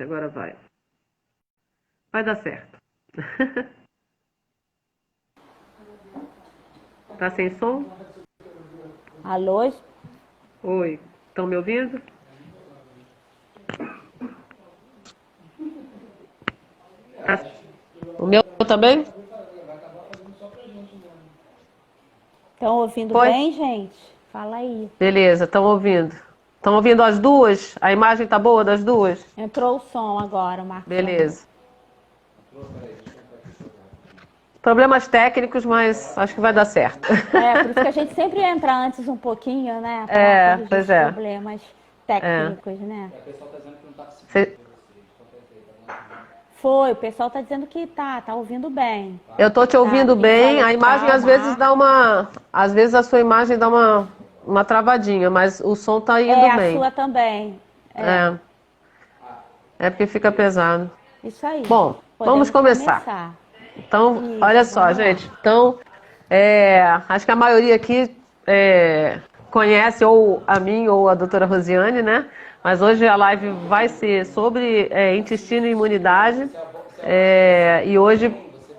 Agora vai. Vai dar certo. Tá sem som? Alô? Oi. Estão me ouvindo? Tá- O meu também? Estão ouvindo Foi? bem, gente? Fala aí. Beleza, estão ouvindo. Estão ouvindo as duas? A imagem tá boa das duas? Entrou o som agora, o Marcos falou. Beleza. Problemas técnicos, mas acho que vai dar certo. É, por isso que a gente sempre entra antes um pouquinho, né? Para É, corrigir pois os é. problemas É. técnicos, né? Cê- Foi, o pessoal tá dizendo que tá ouvindo bem. Eu tô te Tá, ouvindo quem bem. falou A que imagem tá, o às vezes dá Marcos. uma. Às vezes a sua imagem dá uma travadinha, mas o som tá indo É, a bem. sua também. É, É, é porque fica pesado. isso aí. Bom, vamos Podemos começar. começar. Então, olha Isso, só, vamos lá. gente. Então, acho que a maioria aqui conhece ou a mim ou a doutora Rosiane, né? Mas hoje a live vai ser sobre intestino e imunidade. E hoje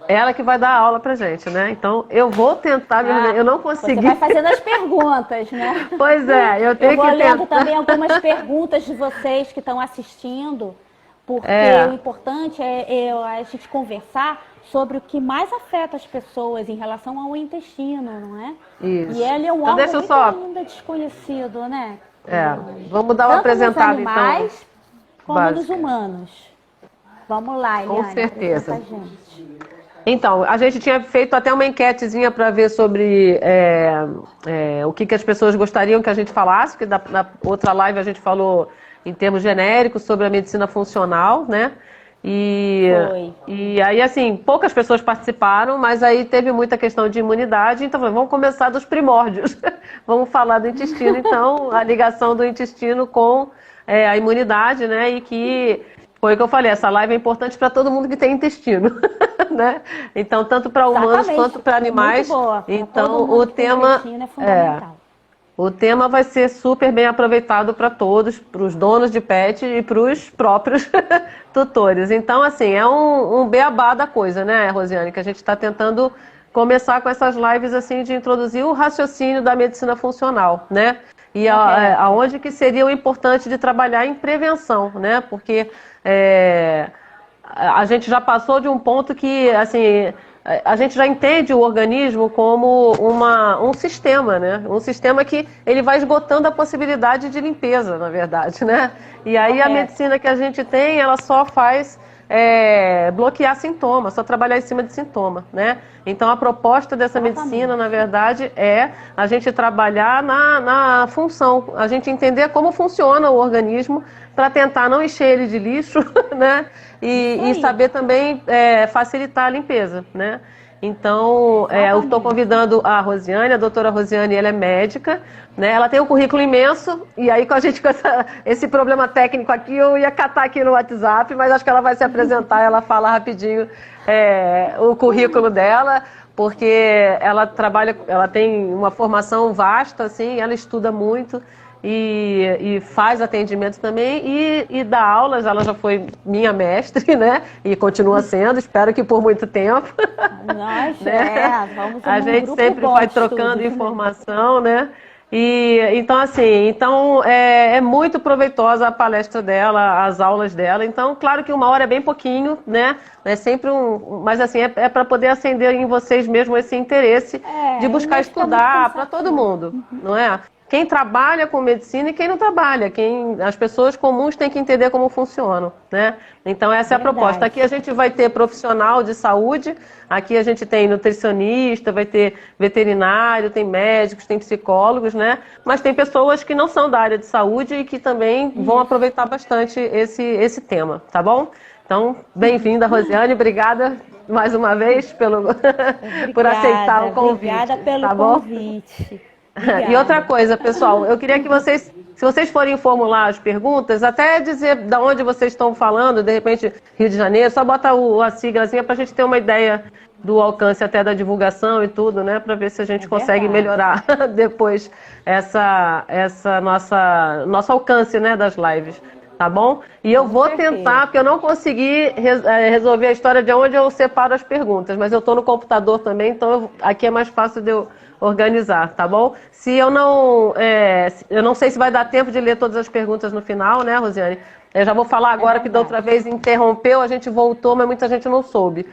ela que vai dar aula pra gente, né? Então, eu vou tentar me organizar. Ah, Eu não você vai consegui. fazendo as perguntas, né? Pois é, eu Eu tenho vou que lendo também tentar. algumas perguntas de vocês que estão assistindo, porque o É, importante é a gente conversar sobre o que mais afeta as pessoas em relação ao intestino, não é? E isso. ele é um Então, órgão deixa eu muito só. ainda desconhecido, né? É, vamos dar uma Tanto nos apresentada, então, animais como nos básica. humanos. Vamos lá, Com Eliane, apresenta certeza. a gente. Então, a gente tinha feito até uma enquetezinha para ver sobre o que as pessoas gostariam que a gente falasse, porque na outra live a gente falou em termos genéricos sobre a medicina funcional, né? E, Foi. e aí, assim, poucas pessoas participaram, mas aí teve muita questão de imunidade, então vamos começar dos primórdios. Vamos falar do intestino, então, a ligação do intestino com a imunidade, né? E que foi o que eu falei, essa live é importante para todo mundo que tem intestino, né? Então, tanto para humanos quanto Exatamente. para Muito animais. boa. Para todo Então, o mundo que tem tema intestino é fundamental. o tema vai ser super bem aproveitado para todos, para os donos de pet e para os próprios tutores. Então, assim, é um beabá da coisa, né, Rosiane? Que a gente está tentando começar com essas lives assim de introduzir o raciocínio da medicina funcional, né? E Correto. aonde que seria o importante de trabalhar em prevenção, né? Porque é, a gente já passou de um ponto que, assim, a gente já entende o organismo como um sistema, né? Um sistema que ele vai esgotando a possibilidade de limpeza, na verdade, né? E aí a Correto. medicina que a gente tem, ela só faz bloquear sintoma, só trabalhar em cima de sintoma, né? Então a proposta dessa medicina, na Exatamente. verdade, é a gente trabalhar na função, a gente entender como funciona o organismo para tentar não encher ele de lixo, né? Isso E aí. saber também facilitar a limpeza, né? Então, eu estou Exatamente. convidando a Rosiane, a doutora Rosiane, ela é médica, né? Ela tem um currículo imenso, e aí com a gente com esse problema técnico aqui, eu ia catar aqui no WhatsApp, mas acho que ela vai se apresentar, ela fala rapidinho o currículo dela, porque ela trabalha, ela tem uma formação vasta, assim, ela estuda muito, e faz atendimento também e dá aulas. Ela já foi minha mestre, né? E continua sendo, espero que por muito tempo. Nós, Né? vamos A num gente grupo sempre bom vai de trocando estudos, né? informação, né? E então assim, é muito proveitosa a palestra dela, as aulas dela. Então, claro que uma hora é bem pouquinho, né? É sempre mas assim, é para poder acender em vocês mesmo esse interesse de É, e buscar não fica muito estudar para todo cansativo. mundo, não é? Quem trabalha com medicina e quem não trabalha, as pessoas comuns têm que entender como funcionam, né? Então essa é a proposta. Aqui a Verdade. gente vai ter profissional de saúde, aqui a gente tem nutricionista, vai ter veterinário, tem médicos, tem psicólogos, né? Mas tem pessoas que não são da área de saúde e que também vão Isso. aproveitar bastante esse tema, tá bom? Então, bem-vinda, Rosiane, obrigada mais uma vez por aceitar Obrigada, o convite, obrigada pelo tá bom? convite. E outra Obrigada. coisa, pessoal, eu queria que vocês, se vocês forem formular as perguntas, até dizer de onde vocês estão falando, de repente Rio de Janeiro, só bota a siglazinha para a gente ter uma ideia do alcance até da divulgação e tudo, né? Para ver se a É gente consegue verdade. melhorar depois nosso alcance, né, das lives. tá bom? E eu vou certeza. tentar, porque eu não consegui resolver a história de onde eu separo as perguntas, mas eu estou no computador também, então aqui é mais fácil de eu organizar, tá bom? Se eu não sei se vai dar tempo de ler todas as perguntas no final, né, Rosiane? Eu já vou falar agora que da outra vez interrompeu, a gente voltou, mas muita gente não soube.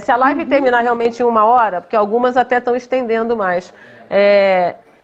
Se a live terminar realmente em 1 hora, porque algumas até estão estendendo mais,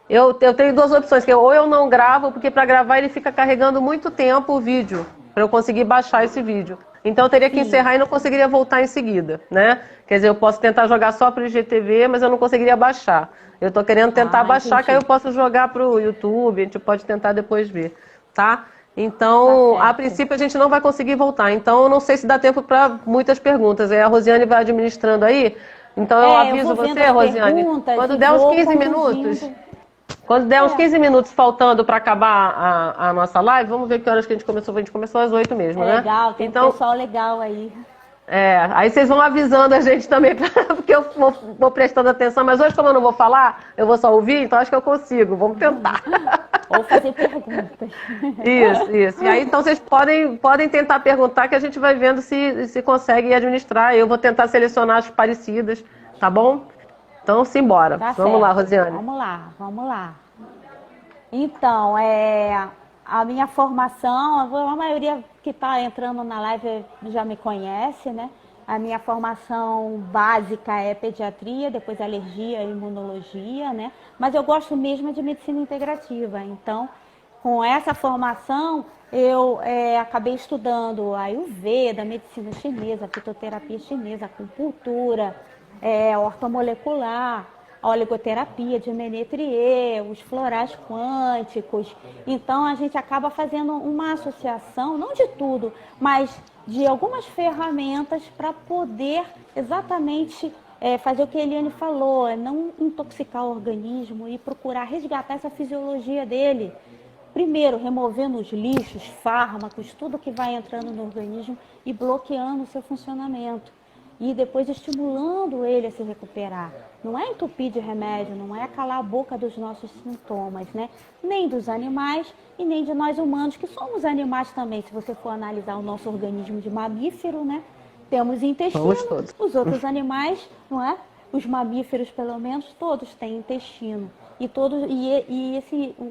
eu tenho duas opções, que ou eu não gravo, porque para gravar ele fica carregando muito tempo o vídeo, para eu conseguir baixar esse vídeo. Então eu teria que encerrar e não conseguiria voltar em seguida, né? Quer dizer, eu posso tentar jogar só para o IGTV, mas eu não conseguiria baixar. Eu estou querendo tentar baixar, entendi. Que aí eu posso jogar para o YouTube, a gente pode tentar depois ver, tá? Então, a princípio a gente não vai conseguir voltar. Então, eu não sei se dá tempo para muitas perguntas. A Rosiane vai administrando aí. Então, eu aviso você, Rosiane, quando der uns 15 minutos... Quando der uns 15 minutos faltando para acabar a nossa live, vamos ver que horas que a gente começou. A gente começou às 8 mesmo, né? Legal, tem um pessoal legal aí. Aí vocês vão avisando a gente também, porque eu vou prestando atenção. Mas hoje, como eu não vou falar, eu vou só ouvir, então acho que eu consigo. Vamos tentar. Ou fazer perguntas. Isso. E aí, então, vocês podem tentar perguntar, que a gente vai vendo se consegue administrar. Eu vou tentar selecionar as parecidas, tá bom? Então, simbora. Vamos lá, Rosiane. Vamos lá. Então, a minha formação, a maioria que está entrando na live já me conhece, né? A minha formação básica é pediatria, depois alergia e imunologia, né? Mas eu gosto mesmo de medicina integrativa. Então, com essa formação, eu acabei estudando a Ayurveda, medicina chinesa, fitoterapia chinesa, acupuntura, ortomolecular, a oligoterapia de Ménetrier, os florais quânticos. Então, a gente acaba fazendo uma associação, não de tudo, mas de algumas ferramentas para poder exatamente fazer o que a Eliane falou, não intoxicar o organismo e procurar resgatar essa fisiologia dele. Primeiro, removendo os lixos, fármacos, tudo que vai entrando no organismo e bloqueando o seu funcionamento. E depois estimulando ele a se recuperar. Não é entupir de remédio, não é calar a boca dos nossos sintomas, né? Nem dos animais e nem de nós humanos, que somos animais também. Se você for analisar o nosso organismo de mamífero, né? Temos intestino, os outros animais, não é? Os mamíferos, pelo menos, todos têm intestino.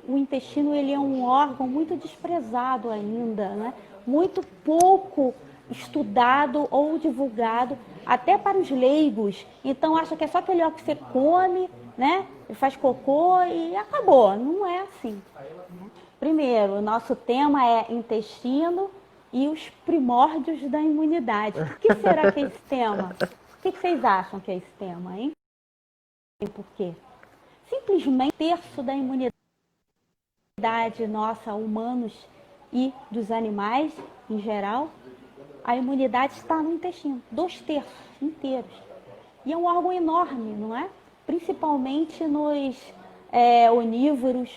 O intestino, ele é um órgão muito desprezado ainda, né? Muito pouco estudado ou divulgado, até para os leigos. Então, acha que é só aquele ó que você come, né? Faz cocô e acabou. Não é assim. Primeiro, o nosso tema é intestino e os primórdios da imunidade. O que será que é esse tema? O que vocês acham que é esse tema, hein? E por quê? Simplesmente 1/3 da imunidade nossa, humanos e dos animais em geral, a imunidade está no intestino, 2/3 inteiros. E é um órgão enorme, não é? Principalmente nos onívoros,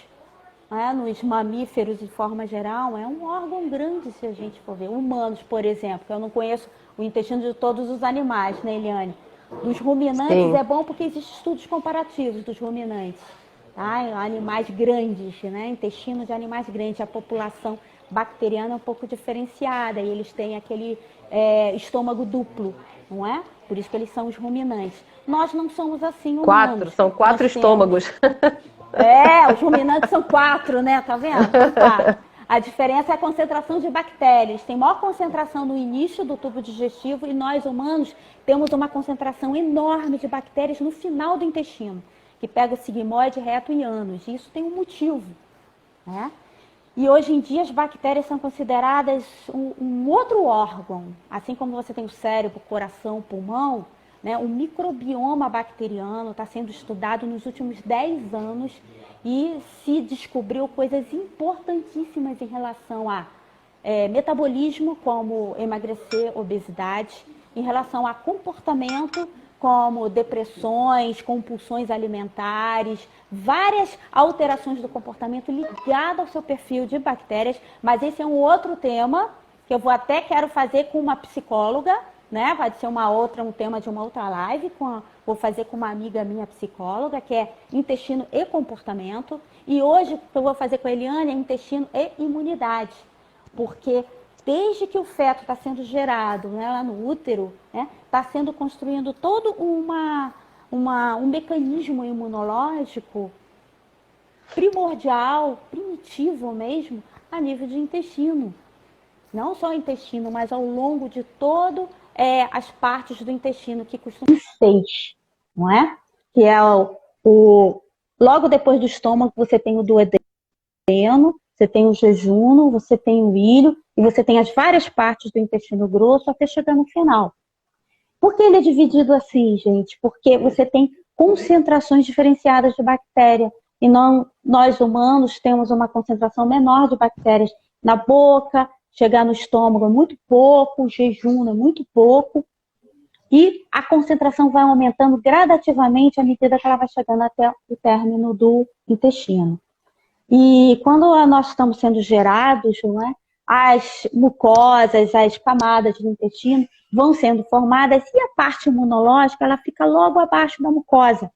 nos mamíferos de forma geral, é um órgão grande se a gente for ver. Humanos, por exemplo, que eu não conheço o intestino de todos os animais, né, Eliane? Dos ruminantes. Sim. É bom porque existem estudos comparativos dos ruminantes. Tá? Animais grandes, né? Intestino de animais grandes, a população bacteriana é um pouco diferenciada e eles têm aquele estômago duplo, não é? Por isso que eles são os ruminantes. Nós não somos assim humanos. São 4 estômagos. Os ruminantes são 4, né? Tá vendo? São 4. A diferença é a concentração de bactérias. Tem maior concentração no início do tubo digestivo e nós humanos temos uma concentração enorme de bactérias no final do intestino, que pega o sigmoide, reto e ânus. E isso tem um motivo, né? E hoje em dia as bactérias são consideradas um outro órgão. Assim como você tem o cérebro, coração, pulmão, né? O microbioma bacteriano está sendo estudado nos últimos 10 anos e se descobriu coisas importantíssimas em relação a metabolismo, como emagrecer, obesidade, em relação a comportamento, como depressões, compulsões alimentares, várias alterações do comportamento ligadas ao seu perfil de bactérias, mas esse é um outro tema que eu quero fazer com uma psicóloga, né? Vai ser um tema de uma outra live, vou fazer com uma amiga minha psicóloga, que é intestino e comportamento, e hoje o que eu vou fazer com a Eliane é intestino e imunidade. porque desde que o feto está sendo gerado, né, lá no útero, né, está sendo construindo todo um mecanismo imunológico primordial, primitivo mesmo, a nível de intestino. Não só o intestino, mas ao longo de todo as partes do intestino, que costumam ser 6, não é? Que é logo depois do estômago você tem o duodeno, você tem o jejum, você tem o ilho, e você tem as várias partes do intestino grosso até chegar no final. Por que ele é dividido assim, gente? Porque você tem concentrações diferenciadas de bactéria. E não, nós humanos temos uma concentração menor de bactérias na boca, chegar no estômago é muito pouco, o jejum é muito pouco. E a concentração vai aumentando gradativamente à medida que ela vai chegando até o término do intestino. E quando nós estamos sendo gerados, não é? As mucosas, as camadas do intestino vão sendo formadas e a parte imunológica ela fica logo abaixo da mucosa,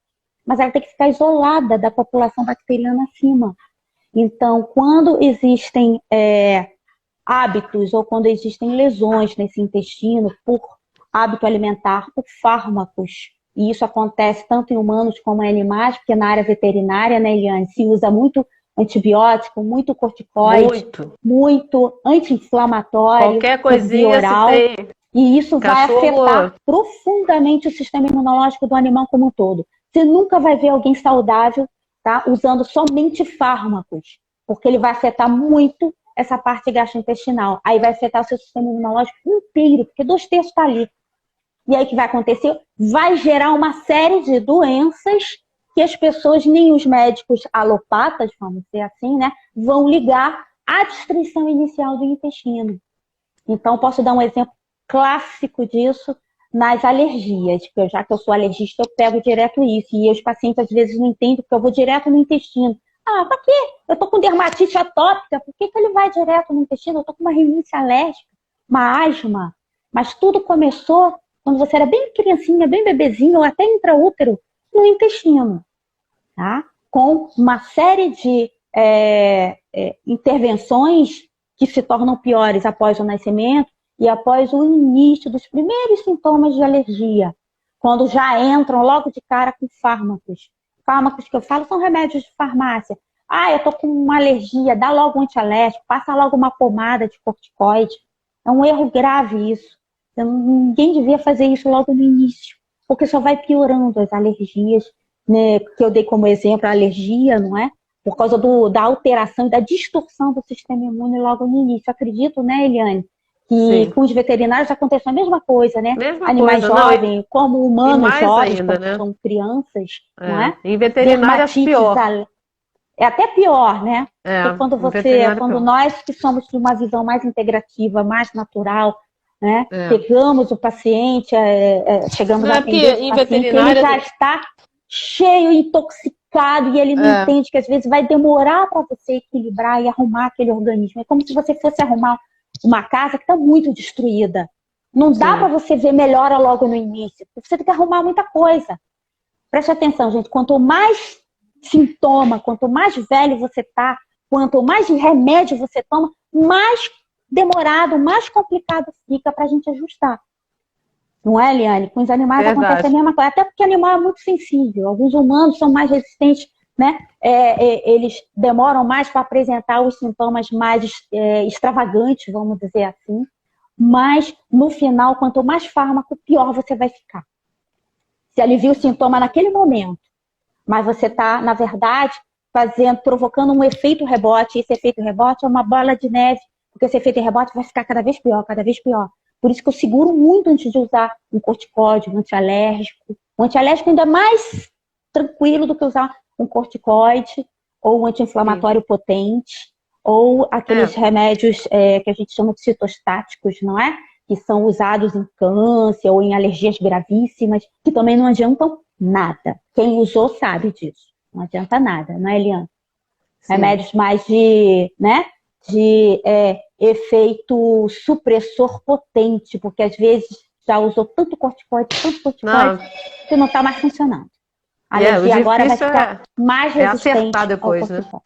mas ela tem que ficar isolada da população bacteriana acima. Então, quando existem hábitos ou quando existem lesões nesse intestino por hábito alimentar, por fármacos, e isso acontece tanto em humanos como em animais, porque na área veterinária, né, Eliane, se usa muito antibiótico, muito corticoide, muito anti-inflamatório, qualquer coisinha oral, e isso cachorro... vai afetar profundamente o sistema imunológico do animal como um todo. Você nunca vai ver alguém saudável, tá, usando somente fármacos, porque ele vai afetar muito essa parte gastrointestinal. Aí vai afetar o seu sistema imunológico inteiro, porque 2/3 está ali. E aí o que vai acontecer? Vai gerar uma série de doenças que as pessoas, nem os médicos alopatas, vamos dizer assim, né, vão ligar à destruição inicial do intestino. Então, posso dar um exemplo clássico disso nas alergias, porque já que eu sou alergista, eu pego direto isso. E os pacientes às vezes não entendem, porque eu vou direto no intestino. Ah, pra quê? Eu tô com dermatite atópica, por que ele vai direto no intestino? Eu tô com uma rinite alérgica, uma asma. Mas tudo começou quando você era bem criancinha, bem bebezinho, ou até intraútero, no intestino. Tá? Com uma série de intervenções que se tornam piores após o nascimento e após o início dos primeiros sintomas de alergia, quando já entram logo de cara com fármacos. Fármacos que eu falo são remédios de farmácia. Ah, eu tô com uma alergia, dá logo um antialérgico, passa logo uma pomada de corticoide. É um erro grave isso. Ninguém devia fazer isso logo no início, porque só vai piorando as alergias, né, que eu dei como exemplo, a alergia, não é? Por causa da alteração e da distorção do sistema imune logo no início. Acredito, né, Eliane, que Sim. com os veterinários acontece a mesma coisa, né? Mesma Animais coisa, jovens, não, como humanos jovens, ainda, quando né? são crianças, não é? Em veterinária é pior. É até pior, né? Porque quando Pior. nós que somos de uma visão mais integrativa, mais natural, né? Pegamos o paciente, chegamos a atender o paciente, ele já está cheio, intoxicado, e ele não entende que às vezes vai demorar para você equilibrar e arrumar aquele organismo. É como se você fosse arrumar uma casa que está muito destruída. Não dá para você ver melhora logo no início. Você tem que arrumar muita coisa. Preste atenção, gente. Quanto mais sintoma, quanto mais velho você tá, quanto mais remédio você toma, mais demorado, mais complicado fica pra gente ajustar. Não é, Eliane? Com os animais acontece a mesma coisa. Até porque o animal é muito sensível. Alguns humanos são mais resistentes, né? Eles demoram mais para apresentar os sintomas mais extravagantes, vamos dizer assim. Mas, no final, quanto mais fármaco, pior você vai ficar. Se alivia o sintoma naquele momento, mas você está, na verdade, provocando um efeito rebote. Esse efeito rebote é uma bola de neve, porque esse efeito rebote vai ficar cada vez pior, cada vez pior. Por isso que eu seguro muito antes de usar um corticóide, um antialérgico. Um antialérgico ainda é mais tranquilo do que usar um corticoide ou um anti-inflamatório potente, ou aqueles remédios que a gente chama de citostáticos, não é? Que são usados em câncer ou em alergias gravíssimas, que também não adiantam nada. Quem usou sabe disso. Não adianta nada, não é, Eliane? Remédios mais de efeito supressor potente, porque às vezes já usou tanto corticoide, que não está mais funcionando. A alergia agora vai ficar mais resistente acertar depois, ao corticoide.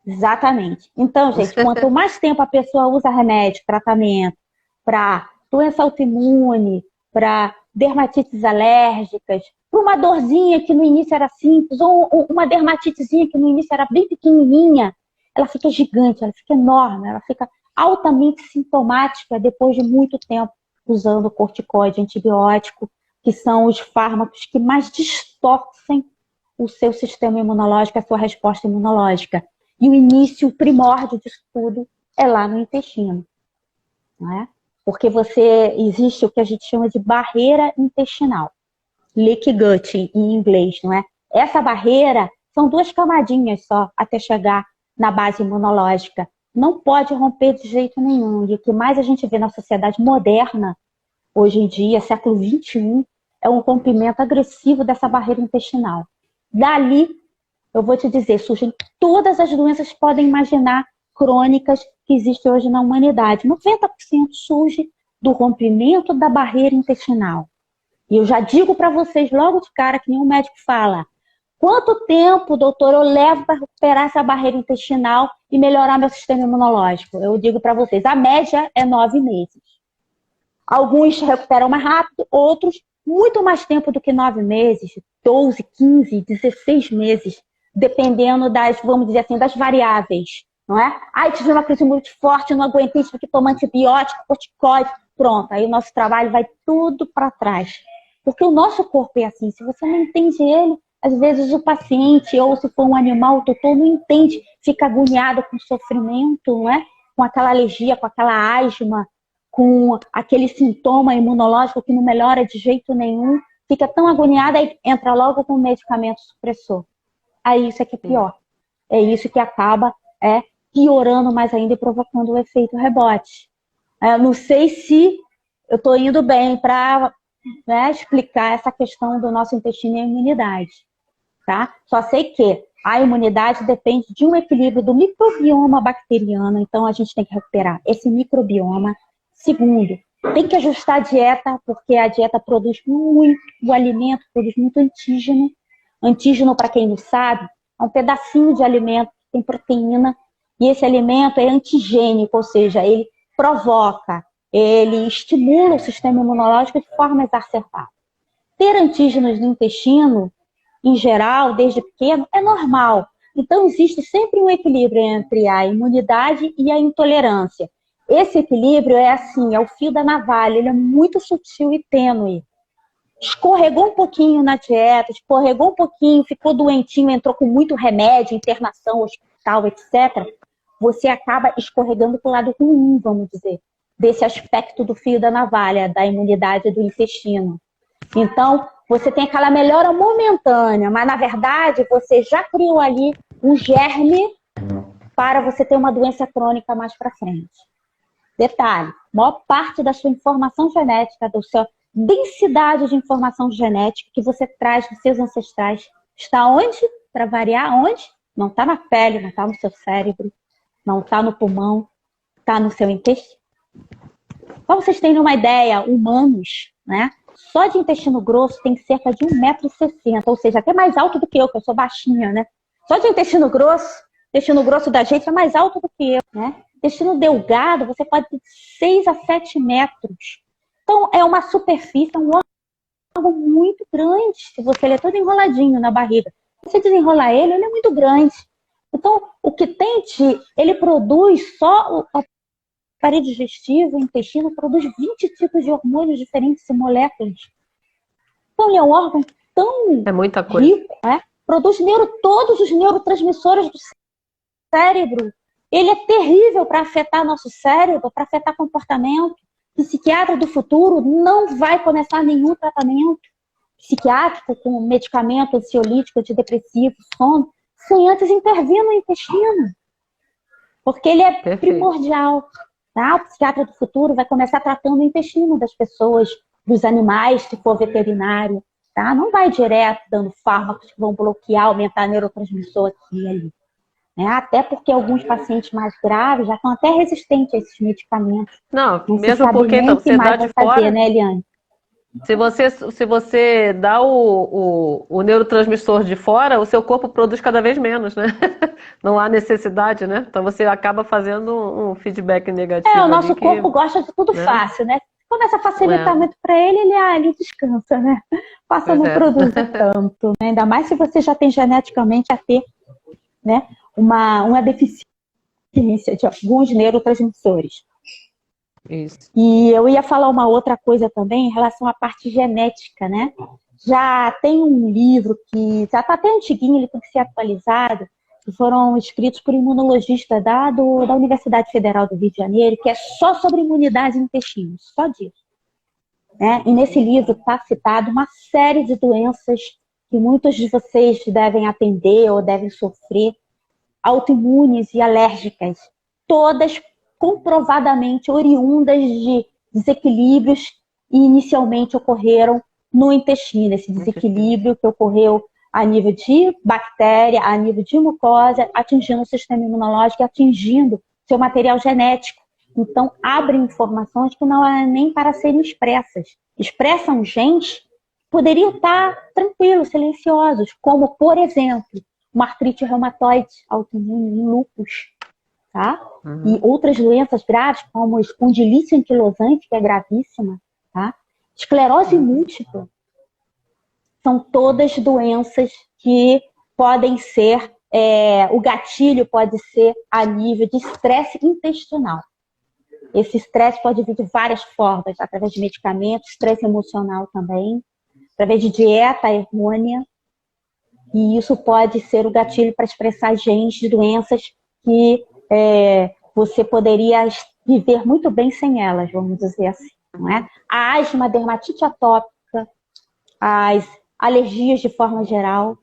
Exatamente. Então, gente, quanto mais tempo a pessoa usa remédio, tratamento para doença autoimune, para dermatites alérgicas, para uma dorzinha que no início era simples, ou uma dermatitezinha que no início era bem pequenininha, ela fica gigante, ela fica enorme, ela fica altamente sintomática depois de muito tempo usando corticoide, antibiótico, que são os fármacos que mais distorcem o seu sistema imunológico, a sua resposta imunológica. E o início, o primórdio disso tudo é lá no intestino, não é? Porque existe o que a gente chama de barreira intestinal, leaky gut em inglês, não é? Essa barreira são 2 camadinhas só até chegar na base imunológica. Não pode romper de jeito nenhum. E o que mais a gente vê na sociedade moderna, hoje em dia, século XXI, é um rompimento agressivo dessa barreira intestinal. Dali, eu vou te dizer, surgem todas as doenças que podem imaginar crônicas que existem hoje na humanidade. 90% surge do rompimento da barreira intestinal. E eu já digo para vocês logo de cara, que nenhum médico fala: quanto tempo, doutor, eu levo para recuperar essa barreira intestinal e melhorar meu sistema imunológico? Eu digo para vocês, a média é 9 meses. Alguns recuperam mais rápido, outros muito mais tempo do que 9 meses, 12, 15, 16 meses, dependendo das, vamos dizer assim, das variáveis, não é? Ai, tive uma crise muito forte, não aguentei, tive que tomar antibiótico, corticoide, pronto, aí o nosso trabalho vai tudo para trás. Porque o nosso corpo é assim, se você não entende ele, às vezes o paciente, ou se for um animal, o tutor não entende, fica agoniado com sofrimento, não é? Com aquela alergia, com aquela asma, com aquele sintoma imunológico que não melhora de jeito nenhum, fica tão agoniada e entra logo com medicamento supressor. Aí isso é que é pior. É isso que acaba piorando mais ainda e provocando o efeito rebote. Eu não sei se eu estou indo bem para explicar essa questão do nosso intestino e a imunidade. Tá? Só sei que a imunidade depende de um equilíbrio do microbioma bacteriano, então a gente tem que recuperar esse microbioma. Segundo, tem que ajustar a dieta, porque a dieta produz muito, o alimento produz muito antígeno. Antígeno, para quem não sabe, é um pedacinho de alimento que tem proteína, e esse alimento é antigênico, ou seja, ele provoca, ele estimula o sistema imunológico de forma exacerbada. Ter antígenos no intestino, em geral, desde pequeno, é normal. Então, existe sempre um equilíbrio entre a imunidade e a intolerância. Esse equilíbrio é assim, é o fio da navalha, ele é muito sutil e tênue. Escorregou um pouquinho na dieta, escorregou um pouquinho, ficou doentinho, entrou com muito remédio, internação, hospital, etc. Você acaba escorregando para o lado ruim, vamos dizer, desse aspecto do fio da navalha, da imunidade do intestino. Então, você tem aquela melhora momentânea, mas na verdade você já criou ali um germe para você ter uma doença crônica mais para frente. Detalhe, a maior parte da sua informação genética, da sua densidade de informação genética que você traz dos seus ancestrais, está onde? Para variar, onde? Não está na pele, não está no seu cérebro, não está no pulmão, está no seu intestino. Para vocês terem uma ideia, humanos, né? Só de intestino grosso tem cerca de 1,60 m, ou seja, até mais alto do que eu sou baixinha, né? Só de intestino grosso da gente é mais alto do que eu, né? Intestino delgado, você pode ter 6 a 7 metros. Então, é uma superfície, é um órgão muito grande. Se você ele é todo enroladinho na barriga, se você desenrolar ele é muito grande. Então, o que tem ele produz só a parede digestiva, o intestino, produz 20 tipos de hormônios diferentes e moléculas. Então, ele é um órgão tão muita coisa. rico, né? Produz todos os neurotransmissores do cérebro. Ele é terrível para afetar nosso cérebro, para afetar comportamento. O psiquiatra do futuro não vai começar nenhum tratamento psiquiátrico com medicamento ansiolítico, antidepressivo, sono, sem antes intervir no intestino. Porque ele é primordial. Tá? O psiquiatra do futuro vai começar tratando o intestino das pessoas, dos animais, se for veterinário. Tá? Não vai direto dando fármacos que vão bloquear, aumentar neurotransmissor aqui e ali. Até porque alguns pacientes mais graves já estão até resistentes a esses medicamentos. Não mesmo porque então, você dá de fora, né, Eliane? Se você dá o neurotransmissor de fora, o seu corpo produz cada vez menos, né? Não há necessidade, né? Então você acaba fazendo um feedback negativo O ali nosso que, corpo gosta de tudo né? fácil, né? Começa a facilitar muito para ele, ele descansa, né? Passa a Pois não é. produzir tanto, né? Ainda mais se você já tem geneticamente a ter, né, uma deficiência de alguns neurotransmissores. Isso. E eu ia falar uma outra coisa também em relação à parte genética, né? Já tem um livro que já está até antiguinho, ele tem que ser atualizado, que foram escritos por imunologistas da Universidade Federal do Rio de Janeiro, que é só sobre imunidade no intestino, só disso. Né? E nesse livro está citado uma série de doenças que muitos de vocês devem atender ou devem sofrer, autoimunes e alérgicas, todas comprovadamente oriundas de desequilíbrios que inicialmente ocorreram no intestino. Esse desequilíbrio que ocorreu a nível de bactéria, a nível de mucosa, atingindo o sistema imunológico e atingindo seu material genético. Então, abrem informações que não é nem para serem expressas. Expressam genes que poderiam estar tranquilos, silenciosos, como, por exemplo, uma artrite reumatoide autoimune, lúpus, tá? E outras doenças graves, como espondilite anquilosante, que é gravíssima, tá? Esclerose múltipla. São todas doenças que podem ser, o gatilho pode ser a nível de estresse intestinal. Esse estresse pode vir de várias formas, através de medicamentos, estresse emocional também, através de dieta errônea, e isso pode ser o gatilho para expressar genes de doenças que você poderia viver muito bem sem elas, vamos dizer assim, não é? A asma, a dermatite atópica, as alergias de forma geral.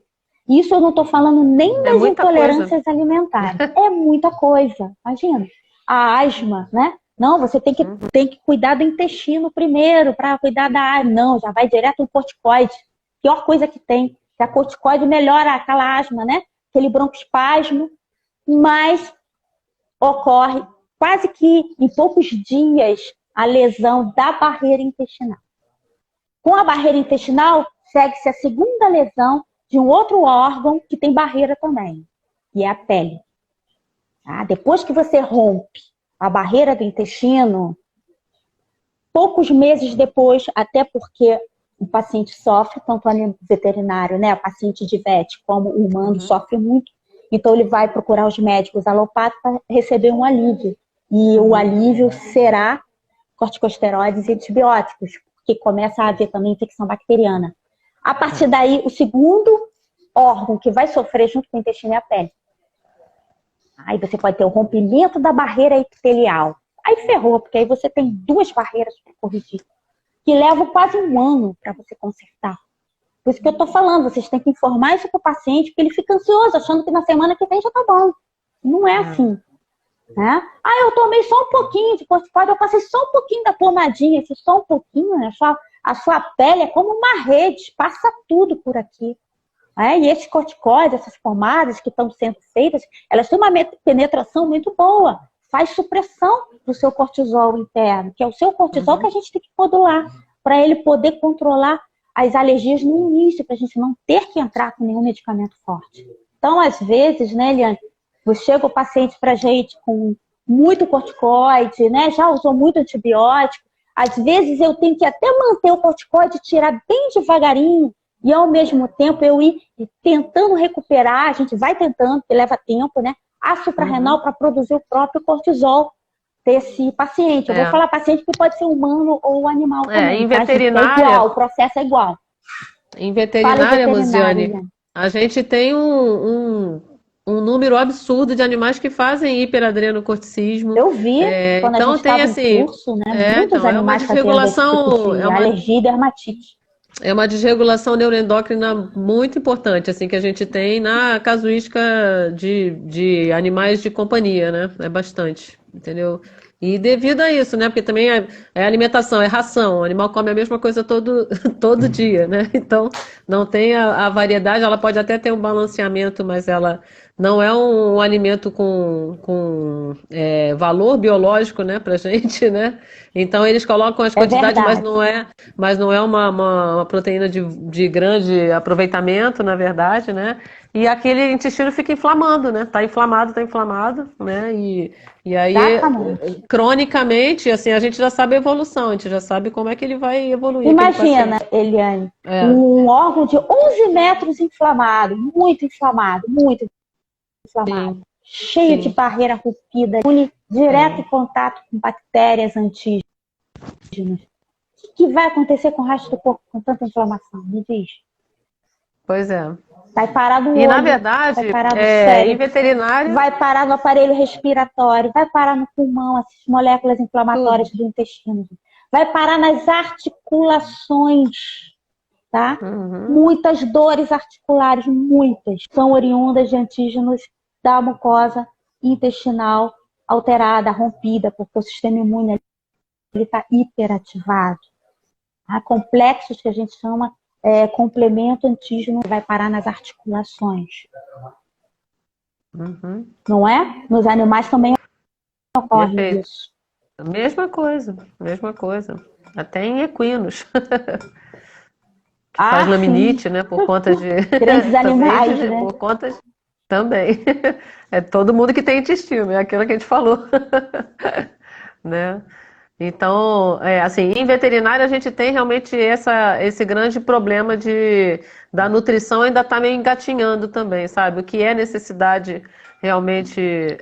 Isso eu não estou falando nem das intolerâncias alimentares. É muita coisa, imagina. A asma, né? Não, você tem que cuidar do intestino primeiro para cuidar da asma. Não, já vai direto no corticoide. Pior coisa que tem. Que a corticoide melhora aquela asma, né? Aquele broncoespasmo, mas ocorre quase que em poucos dias a lesão da barreira intestinal. Com a barreira intestinal, segue-se a segunda lesão de um outro órgão que tem barreira também, que é a pele. Tá? Depois que você rompe a barreira do intestino, poucos meses depois, até porque o paciente sofre, tanto o veterinário, né, o paciente de vet, como o humano sofre muito, então ele vai procurar os médicos alopatas para receber um alívio. E o alívio será corticosteroides e antibióticos, porque começa a haver também infecção bacteriana. A partir daí, o segundo órgão que vai sofrer junto com o intestino é a pele. Aí você pode ter o rompimento da barreira epitelial. Aí ferrou, porque aí você tem duas barreiras para corrigir, que levam quase um ano para você consertar. Por isso que eu estou falando, vocês têm que informar isso para o paciente, porque ele fica ansioso, achando que na semana que vem já está bom. Não é assim. Né? Eu tomei só um pouquinho de corticoide, eu passei só um pouquinho da pomadinha, esse só um pouquinho, né? A sua pele é como uma rede, passa tudo por aqui. E esses corticoides, essas pomadas que estão sendo feitas, elas têm uma penetração muito boa, faz supressão do seu cortisol interno, que é o seu cortisol que a gente tem que modular, para ele poder controlar as alergias no início, para a gente não ter que entrar com nenhum medicamento forte. Então, às vezes, né, Eliane, chega o paciente para a gente com muito corticoide, né, já usou muito antibiótico, às vezes eu tenho que até manter o corticoide, tirar bem devagarinho, e ao mesmo tempo eu ir tentando recuperar, a gente vai tentando, porque leva tempo, né, a suprarrenal para produzir o próprio cortisol desse paciente. Eu vou falar paciente que pode ser humano ou animal também. Em veterinária, é igual, o processo é igual. Em veterinária, Rosiane, a gente tem um número absurdo de animais que fazem hiperadrenocorticismo. Eu vi, quando então a gente tem estava assim, em curso, né? Muitos animais fazendo alergia e dermatite. É uma desregulação neuroendócrina muito importante, assim, que a gente tem na casuística de animais de companhia, né? É bastante, entendeu? E devido a isso, né? Porque também é alimentação, é ração. O animal come a mesma coisa todo dia, né? Então, não tem a variedade. Ela pode até ter um balanceamento, mas ela não é um alimento com valor biológico, né, pra gente, né? Então eles colocam as É quantidades, verdade. mas não é uma proteína de grande aproveitamento, na verdade, né? E aquele intestino fica inflamando, né? Tá inflamado, né? E aí, Exatamente. cronicamente, assim, a gente já sabe a evolução, a gente já sabe como é que ele vai evoluir, aquele Imagina, paciente. Eliane, É, um órgão de 11 metros inflamado, muito inflamado, sim, cheio de sim. barreira rompida, direto em É. contato com bactérias antígenas. O que vai acontecer com o resto do corpo com tanta inflamação? Me diz. Pois é. Vai parar no E na olho, vai verdade, parar no em cérebro, veterinária, vai parar no aparelho respiratório, vai parar no pulmão, essas moléculas inflamatórias tudo. do intestino. Vai parar nas articulações, tá? Uhum. Muitas dores articulares, muitas, são oriundas de antígenos da mucosa intestinal alterada, rompida, porque o sistema imune está hiperativado. Há complexos que a gente chama complemento antígeno, que vai parar nas articulações, Uhum. não é? Nos animais também ocorre Perfeito. isso. Mesma coisa, mesma coisa. Até em equinos, que faz Ah, sim, laminite, né, por conta de grandes também animais, né? por conta também. É todo mundo que tem intestino, é aquilo que a gente falou, né? Então, assim, em veterinária a gente tem realmente esse grande problema da nutrição ainda está meio engatinhando também, sabe? O que é necessidade realmente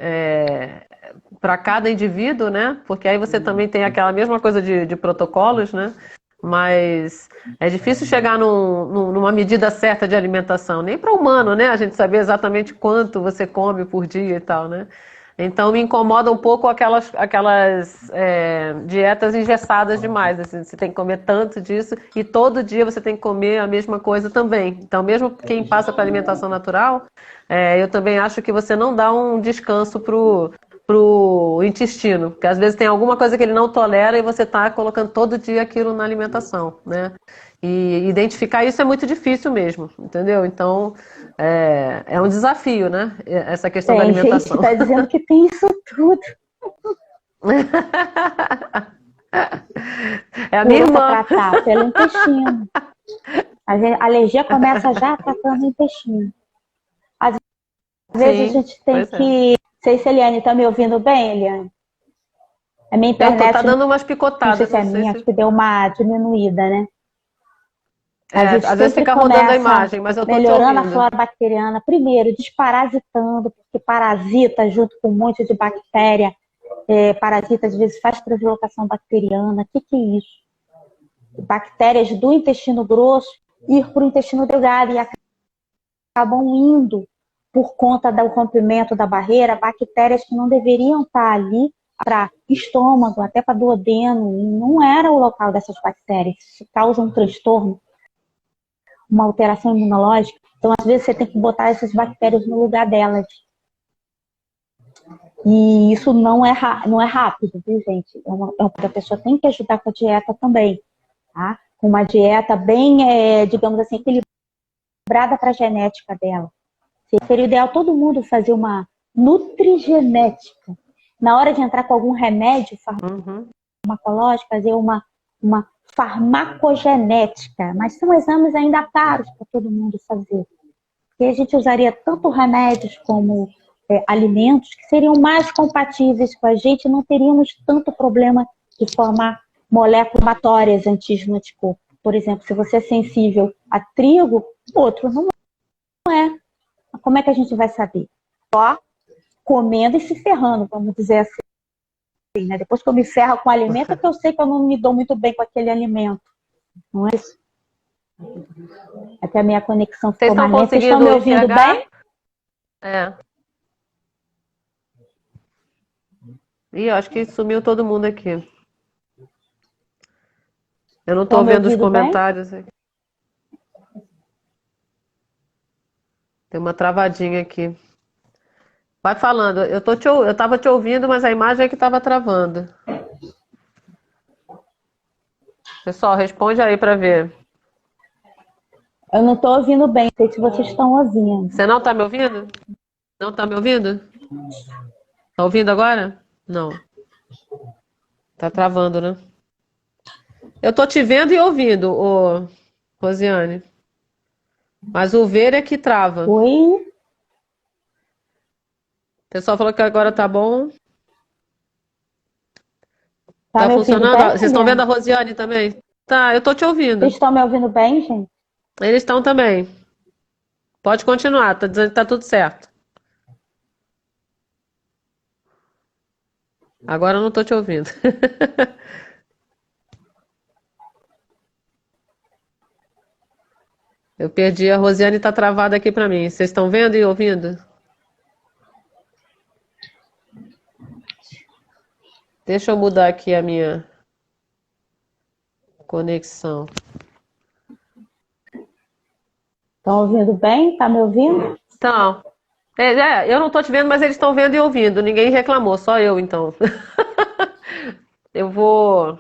para cada indivíduo, né? Porque aí você também tem aquela mesma coisa de protocolos, né? Mas é difícil chegar numa medida certa de alimentação, nem para humano, né? A gente saber exatamente quanto você come por dia e tal, né? Então me incomoda um pouco aquelas dietas engessadas demais. Assim, você tem que comer tanto disso e todo dia você tem que comer a mesma coisa também. Então, mesmo quem passa para alimentação natural, eu também acho que você não dá um descanso pro intestino, porque às vezes tem alguma coisa que ele não tolera e você está colocando todo dia aquilo na alimentação, né? E identificar isso é muito difícil mesmo, entendeu? Então é um desafio, né? Essa questão da Tem gente que alimentação. está dizendo que tem isso tudo. É a minha Começa a irmã. tratar pelo intestino. A alergia começa já tratando o intestino. Às vezes a Sim, gente tem pois é. que. Não sei se a Eliane está me ouvindo bem, Eliane. A minha Tá internet, dando umas não sei picotadas, se é não a sei minha, acho se. que deu uma diminuída, né? A gente Às vezes sempre fica rodando a começa imagem, mas eu tô te melhorando a ouvindo. flora bacteriana, primeiro desparasitando, porque parasita junto com um monte de bactéria, parasita às vezes faz translocação bacteriana. O que é isso? Bactérias do intestino grosso ir para o intestino delgado e acabam indo por conta do rompimento da barreira, bactérias que não deveriam estar ali para estômago, até para duodeno, e não era o local dessas bactérias. Isso causa um transtorno, uma alteração imunológica. Então, às vezes, você tem que botar essas bactérias no lugar delas. E isso não é rápido, viu, gente? A pessoa tem que ajudar com a dieta também, tá? Com uma dieta bem, digamos assim, equilibrada para a genética dela. Seria ideal todo mundo fazer uma nutrigenética. Na hora de entrar com algum remédio Uhum. farmacológico, fazer uma farmacogenética. Mas são exames ainda caros para todo mundo fazer. E a gente usaria tanto remédios como alimentos que seriam mais compatíveis com a gente, não teríamos tanto problema de formar moléculas inflamatórias antígeno-anticorpo. Por exemplo, se você é sensível a trigo, outro não é. Como é que a gente vai saber? Só comendo e se ferrando, vamos dizer assim, né? Depois que eu me ferro com o alimento, é que eu sei que eu não me dou muito bem com aquele alimento. Não é isso? É que a minha conexão Vocês ficou estão mais lenta. Vocês estão me conseguindo ouvindo enxergar? bem? É. Ih, eu acho que sumiu todo mundo aqui. Eu não Estão tô me vendo os ouvindo bem? comentários. Tem uma travadinha aqui. Vai falando. Eu tava te ouvindo, mas a imagem é que tava travando. Pessoal, responde aí pra ver. Eu não estou ouvindo bem. Não sei se vocês estão ouvindo. Você não tá me ouvindo? Não tá me ouvindo? Tá ouvindo agora? Não. Tá travando, né? Eu tô te vendo e ouvindo, ô Rosiane. Mas o ver é que trava. O Oi? pessoal falou que agora tá bom. Tá Tá me ouvindo funcionando? bem, Vocês estão vendo Eliane? a Rosiane também? Tá, eu tô te Vocês ouvindo. estão me ouvindo bem, gente? Eles estão também. Pode continuar, tá dizendo que tá tudo certo. Agora eu não tô te ouvindo. Eu perdi, a Rosiane tá travada aqui pra mim. Vocês estão vendo e ouvindo? Deixa eu mudar aqui a minha conexão. Estão ouvindo bem? Tá me ouvindo? Então, eu não tô te vendo, mas eles estão vendo e ouvindo. Ninguém reclamou, só eu então. Eu vou.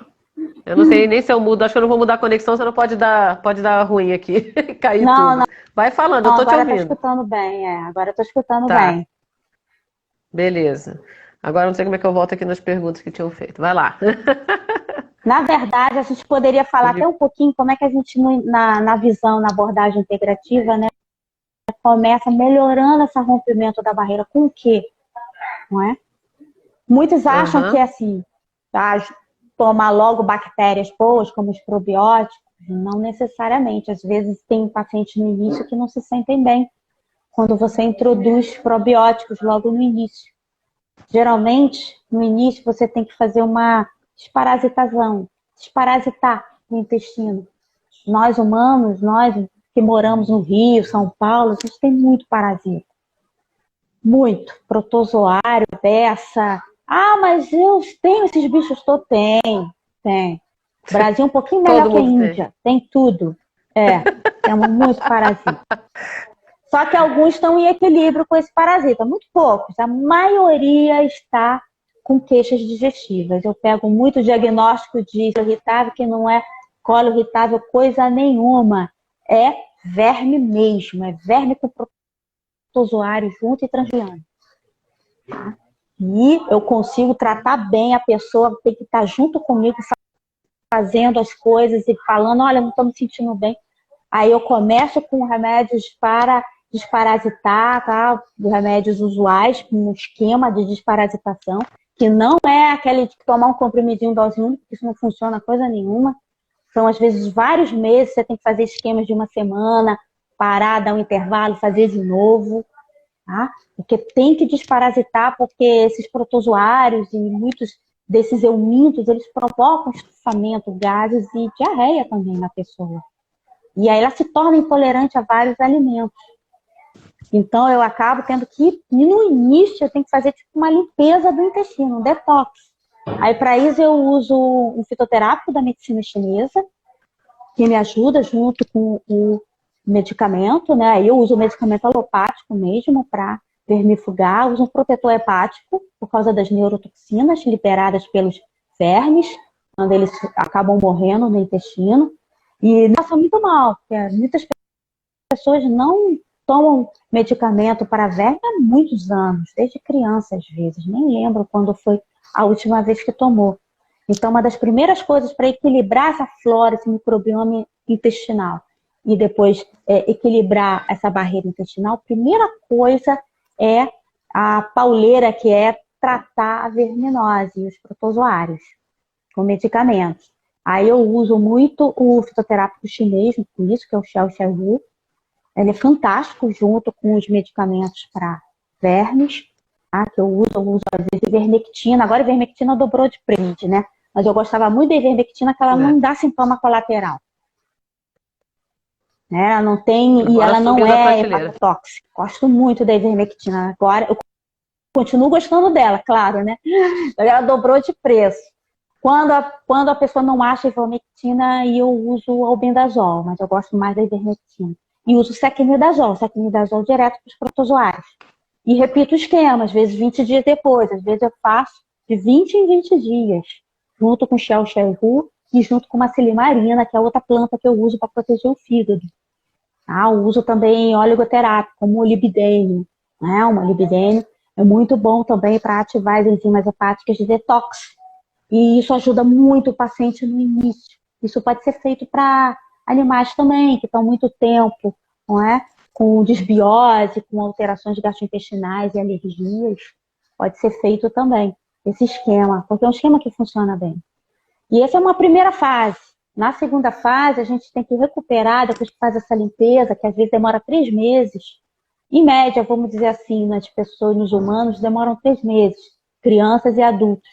Eu não sei nem se eu mudo, acho que eu não vou mudar a conexão, senão pode dar ruim aqui, cair Não, tudo. não, Vai falando, eu não, tô te agora tá ouvindo. escutando bem, agora eu tô escutando Tá, bem. beleza. Agora eu não sei como é que eu volto aqui nas perguntas que tinham feito. Vai lá. Na verdade, a gente poderia falar até Ele- um pouquinho como é que a gente, na visão, na abordagem integrativa, né, começa melhorando esse rompimento da barreira com o quê? Não é? Muitos acham que Aham. é assim, tá? Tomar logo bactérias boas, como os probióticos, não necessariamente. Às vezes tem pacientes no início que não se sentem bem quando você introduz probióticos logo no início. Geralmente, no início, você tem que fazer uma desparasitação, desparasitar o intestino. Nós humanos, nós que moramos no Rio, São Paulo, a gente tem muito parasita. Muito. Protozoário, beça. Ah, mas eu tenho esses bichos todos. Tem. Brasil é um pouquinho melhor Todo que a mundo tem. Índia. Tem tudo. Temos muito parasita. Só que alguns estão em equilíbrio com esse parasita, muito poucos. A maioria está com queixas digestivas. Eu pego muito diagnóstico de colo irritável, que não é colo irritável coisa nenhuma. É verme mesmo, é verme com protozoário junto e transgeniano. E eu consigo tratar bem a pessoa, tem que estar junto comigo, fazendo as coisas e falando, olha, não estou me sentindo bem. Aí eu começo com remédios para desparasitar, tá? Remédios usuais, com um esquema de desparasitação, que não é aquele de tomar um comprimidinho dose única, porque isso não funciona coisa nenhuma. São, às vezes, vários meses, você tem que fazer esquemas de uma semana, parar, dar um intervalo, fazer de novo, tá? Porque tem que desparasitar, porque esses protozoários e muitos desses eumintos, eles provocam estufamento, gases e diarreia também na pessoa. E aí ela se torna intolerante a vários alimentos. Então eu acabo tendo que, e no início, eu tenho que fazer tipo uma limpeza do intestino, um detox. Aí para isso eu uso um fitoterápico da medicina chinesa, que me ajuda junto com o medicamento, né? Aí eu uso o medicamento alopático mesmo para vermifugar, uso um protetor hepático por causa das neurotoxinas liberadas pelos vermes, quando eles acabam morrendo no intestino. E passa muito mal, porque muitas pessoas não tomam medicamento para verme há muitos anos, desde criança às vezes, nem lembro quando foi a última vez que tomou. Então, uma das primeiras coisas para equilibrar essa flora, esse microbioma intestinal, e depois equilibrar essa barreira intestinal, a primeira coisa é a pauleira, que é tratar a verminose e os protozoários com medicamentos. Aí eu uso muito o fitoterápico chinês, com isso, que é o Xiao. Ele é fantástico junto com os medicamentos para vermes, tá? Que eu uso às vezes ivermectina. Agora a ivermectina dobrou de preço, né? Mas eu gostava muito da ivermectina, que ela não dá sintoma colateral. Né? Ela não tem, e Agora ela não subiu da é prateleira. hepatotóxica. Gosto muito da ivermectina. Agora eu continuo gostando dela, claro, né? Ela dobrou de preço. Quando a pessoa não acha ivermectina, eu uso o albendazol, mas eu gosto mais da ivermectina. E uso o secnidazol direto para os protozoários. E repito o esquema, às vezes 20 dias depois, às vezes eu faço de 20 em 20 dias, junto com Xiao e junto com uma silimarina, que é outra planta que eu uso para proteger o fígado. Eu uso também oligoterápico, como o molibdênio. né? O molibdênio é muito bom também para ativar as enzimas hepáticas de detox. E isso ajuda muito o paciente no início. Isso pode ser feito para animais também, que estão muito tempo, não é? Com desbiose, com alterações gastrointestinais e alergias. Pode ser feito também, esse esquema, porque é um esquema que funciona bem. E essa é uma primeira fase. Na segunda fase, a gente tem que recuperar, depois que faz essa limpeza, que às vezes demora 3 meses. Em média, vamos dizer assim, nas pessoas, nos humanos, demoram 3 meses. Crianças e adultos.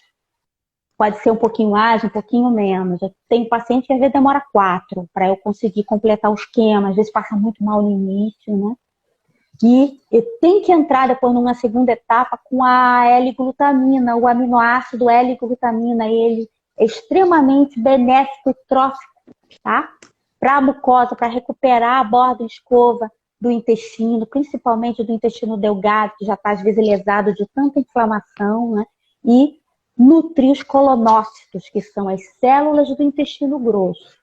Pode ser um pouquinho mais, um pouquinho menos. Eu tenho paciente que às vezes demora 4 para eu conseguir completar o esquema. Às vezes passa muito mal no início, né? E tem que entrar depois numa segunda etapa com a L-glutamina, o aminoácido L-glutamina. Ele é extremamente benéfico e trófico, tá? Para a mucosa, para recuperar a borda e escova do intestino, principalmente do intestino delgado, que já está às vezes lesado de tanta inflamação, né? E nutrir os colonócitos, que são as células do intestino grosso.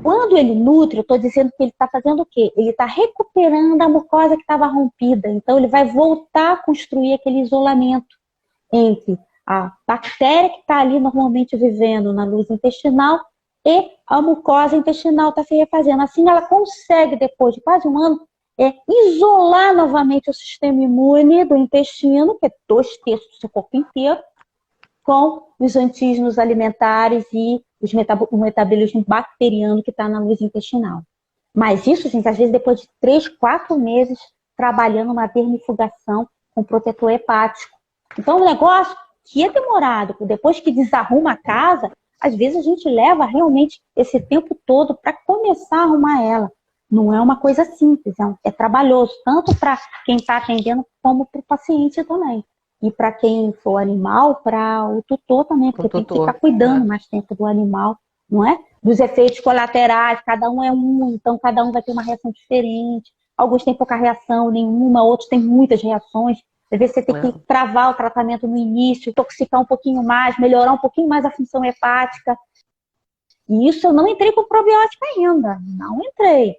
Quando ele nutre, eu estou dizendo que ele está fazendo o quê? Ele está recuperando a mucosa que estava rompida. Então, ele vai voltar a construir aquele isolamento entre a bactéria que está ali normalmente vivendo na luz intestinal e a mucosa intestinal está se refazendo. Assim, ela consegue, depois de quase um ano, isolar novamente o sistema imune do intestino, que é 2/3 do seu corpo inteiro, com os antígenos alimentares e o metabolismo bacteriano que está na luz intestinal. Mas isso, gente, às vezes depois de 3, 4 meses trabalhando uma vermifugação com protetor hepático. Então, o negócio que é demorado, depois que desarruma a casa, às vezes a gente leva realmente esse tempo todo para começar a arrumar ela. Não é uma coisa simples, é trabalhoso, tanto para quem está atendendo como para o paciente também. E para quem for animal, para o tutor também, porque tem que ficar cuidando mais tempo do animal, não é? Dos efeitos colaterais, cada um é um, então cada um vai ter uma reação diferente. Alguns têm pouca reação, nenhuma, outros têm muitas reações. Às vezes você tem que travar o tratamento no início, intoxicar um pouquinho mais, melhorar um pouquinho mais a função hepática. E isso eu não entrei com probiótico ainda, não entrei.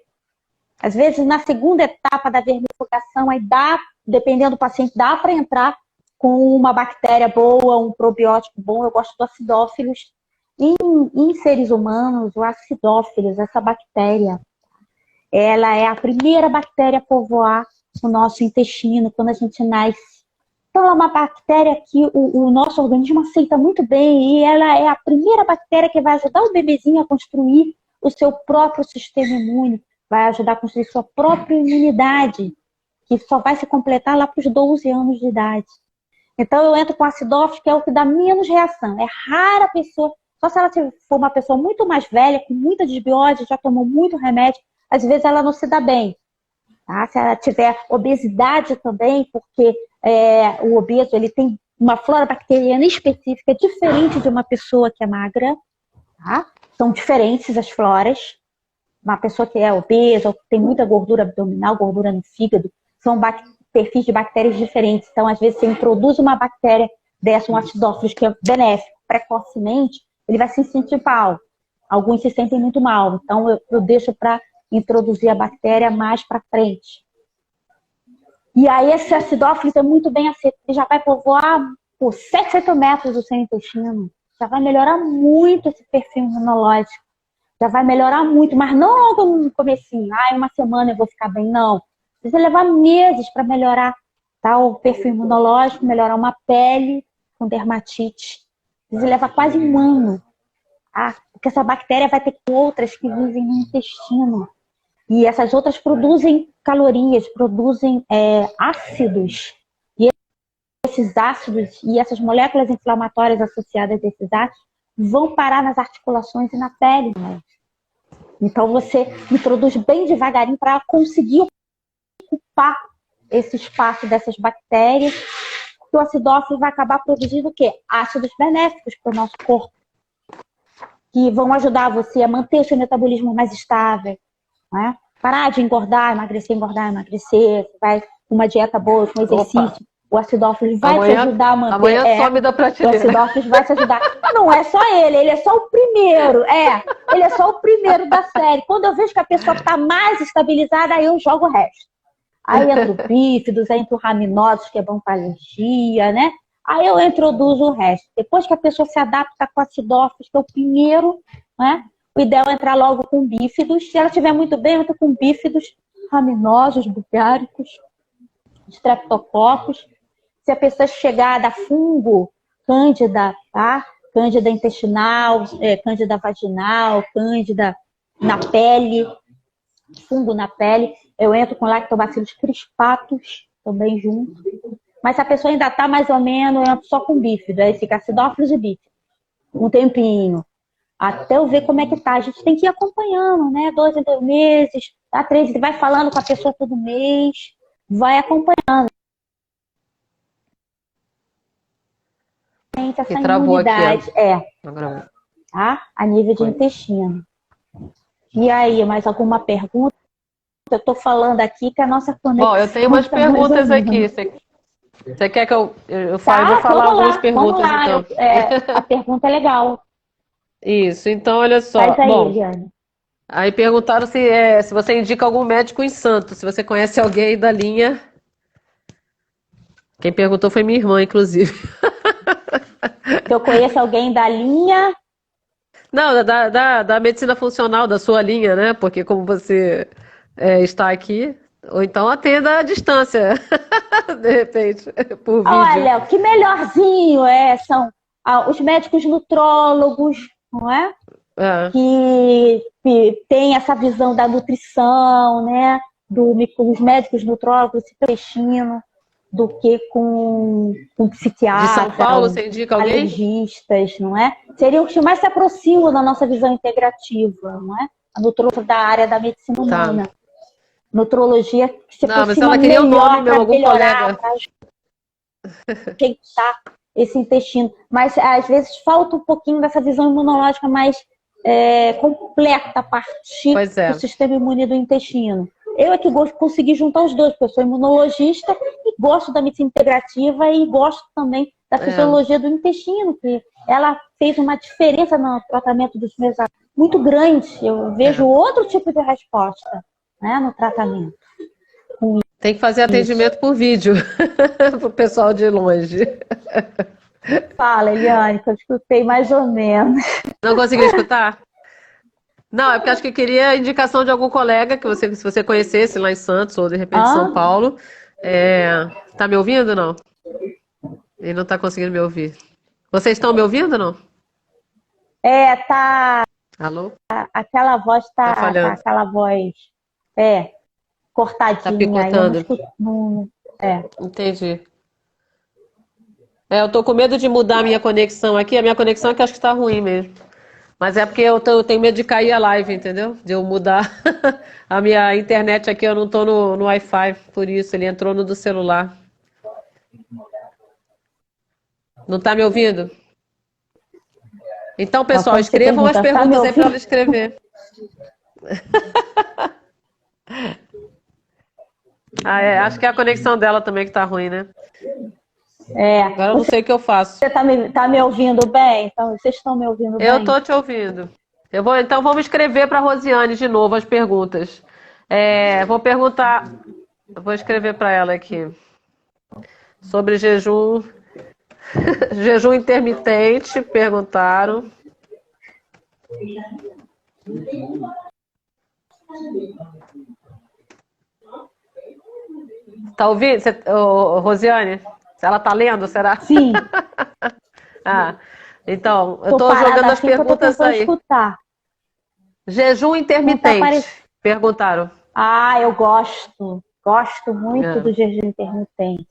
Às vezes na segunda etapa da vermifugação, aí dá, dependendo do paciente, dá para entrar com uma bactéria boa, um probiótico bom. Eu gosto do acidófilos. Em seres humanos, o acidófilos, essa bactéria, ela é a primeira bactéria a povoar o nosso intestino quando a gente nasce. Então, é uma bactéria que o nosso organismo aceita muito bem e ela é a primeira bactéria que vai ajudar o bebezinho a construir o seu próprio sistema imune, vai ajudar a construir sua própria imunidade, que só vai se completar lá para os 12 anos de idade. Então, eu entro com acidófilos, que é o que dá menos reação. É rara a pessoa, só se ela for uma pessoa muito mais velha, com muita desbiose, já tomou muito remédio, às vezes ela não se dá bem. Tá? Se ela tiver obesidade também, porque o obeso ele tem uma flora bacteriana específica, diferente de uma pessoa que é magra. Tá? São diferentes as floras. Uma pessoa que é obesa, ou que tem muita gordura abdominal, gordura no fígado, são perfis de bactérias diferentes. Então, às vezes, você introduz uma bactéria dessa, um acidófilos, que é benéfico, precocemente, ele vai se sentir mal. Alguns se sentem muito mal. Então, eu deixo para introduzir a bactéria mais para frente. E aí, esse acidófilos é muito bem aceito. Ele já vai povoar por 7, 8 metros do seu intestino. Já vai melhorar muito esse perfil imunológico. Já vai melhorar muito, mas não no comecinho. Uma semana eu vou ficar bem, não. Precisa levar meses para melhorar, tá? O perfil imunológico, melhorar uma pele com dermatite. Precisa levar quase um ano. Tá? Porque essa bactéria vai ter outras que vivem no intestino. E essas outras produzem calorias, produzem ácidos. E esses ácidos e essas moléculas inflamatórias associadas a esses ácidos vão parar nas articulações e na pele. Né? Então você introduz bem devagarinho para conseguir ocupar esse espaço dessas bactérias, que o acidófilo vai acabar produzindo o quê? Ácidos benéficos para o nosso corpo, que vão ajudar você a manter o seu metabolismo mais estável, né? Parar de engordar, emagrecer, você vai com uma dieta boa, com exercício. Opa. O acidófilo vai te ajudar a manter. Amanhã some da prateleira. O acidófilo vai te ajudar. Não é só ele é só o primeiro. Ele é só o primeiro da série. Quando eu vejo que a pessoa está mais estabilizada, aí eu jogo o resto. Aí entra o bífidos, aí entra o raminosos, que é bom para alergia, né? Aí eu introduzo o resto. Depois que a pessoa se adapta com acidófilos, que é o primeiro, né? O ideal é entrar logo com bífidos. Se ela estiver muito bem, entra com bífidos, raminosos, bulgáricos, streptococos. Se a pessoa chegar da fungo, cândida, tá? Cândida intestinal, cândida vaginal, cândida na pele, fungo na pele, eu entro com lactobacillus crispatus também junto. Mas se a pessoa ainda tá mais ou menos, eu entro só com bífido, aí fica acidófilos e bífido. Um tempinho. Até eu ver como é que tá. A gente tem que ir acompanhando, né? 2 em 2 meses, tá? 3, vai falando com a pessoa todo mês, vai acompanhando. Essa imunidade tá? A nível de intestino. E aí, mais alguma pergunta? Eu tô falando aqui que a nossa conexão... Bom, eu tenho umas perguntas aqui. Você quer que eu fale? Tá, vou falar algumas perguntas, vamos lá. então. A pergunta é legal. Isso, então, olha só. Faz aí, Bom, Eliane. aí perguntaram se você indica algum médico em Santos, se você conhece alguém da linha. Quem perguntou foi minha irmã, inclusive. Se eu conheço alguém da linha... Não, da medicina funcional, da sua linha, né? Porque como você está aqui, ou então atenda à distância, de repente, por vídeo. Olha, o que melhorzinho são os médicos nutrólogos, não é? Que tem essa visão da nutrição, né? Os médicos nutrólogos se intestino, do que com psiquiatras, de São Paulo, você indica alguém? Alergistas, não é? Seriam os que mais se aproximam da nossa visão integrativa, não é? A nutrologia da área da medicina humana. Nutrologia que se aproxima mas ela queria melhor o nome, para algum melhorar, colega. para ajeitar esse intestino. Mas às vezes falta um pouquinho dessa visão imunológica mais completa a partir do sistema imune do intestino. Eu é que consegui juntar os dois, porque eu sou imunologista e gosto da medicina integrativa e gosto também da fisiologia do intestino, que ela fez uma diferença no tratamento dos meus alunos muito grande. Eu vejo outro tipo de resposta, né, no tratamento. Tem que fazer atendimento por vídeo, para o pessoal de longe. Fala, Eliane, que eu escutei mais ou menos. Não conseguiu escutar? Não, é porque acho que queria a indicação de algum colega que se você conhecesse lá em Santos ou de repente em São Paulo. Tá me ouvindo ou não? Ele não tá conseguindo me ouvir. Vocês estão me ouvindo ou não? Tá. Alô? Aquela voz tá falhando. Aquela voz cortadinha. Tá picotando. Entendi. Eu tô com medo de mudar a minha conexão aqui. A minha conexão é que acho que tá ruim mesmo. Mas é porque eu tenho medo de cair a live, entendeu? De eu mudar a minha internet aqui, eu não tô no Wi-Fi, por isso, ele entrou no do celular. Não tá me ouvindo? Então, pessoal, escrevam as perguntas aí para ela escrever. Acho que é a conexão dela também que tá ruim, né? Agora eu não sei o que eu faço. Você tá me ouvindo bem? Então, vocês estão me ouvindo bem? Eu tô te ouvindo. Então vamos escrever para a Rosiane de novo as perguntas. Vou perguntar, vou escrever para ela aqui sobre jejum intermitente, perguntaram. Tá ouvindo, Rosiane? Ela tá lendo, será? Sim. Então, eu tô jogando as perguntas aí. Escutar. Jejum intermitente, perguntaram. Eu gosto muito do jejum intermitente.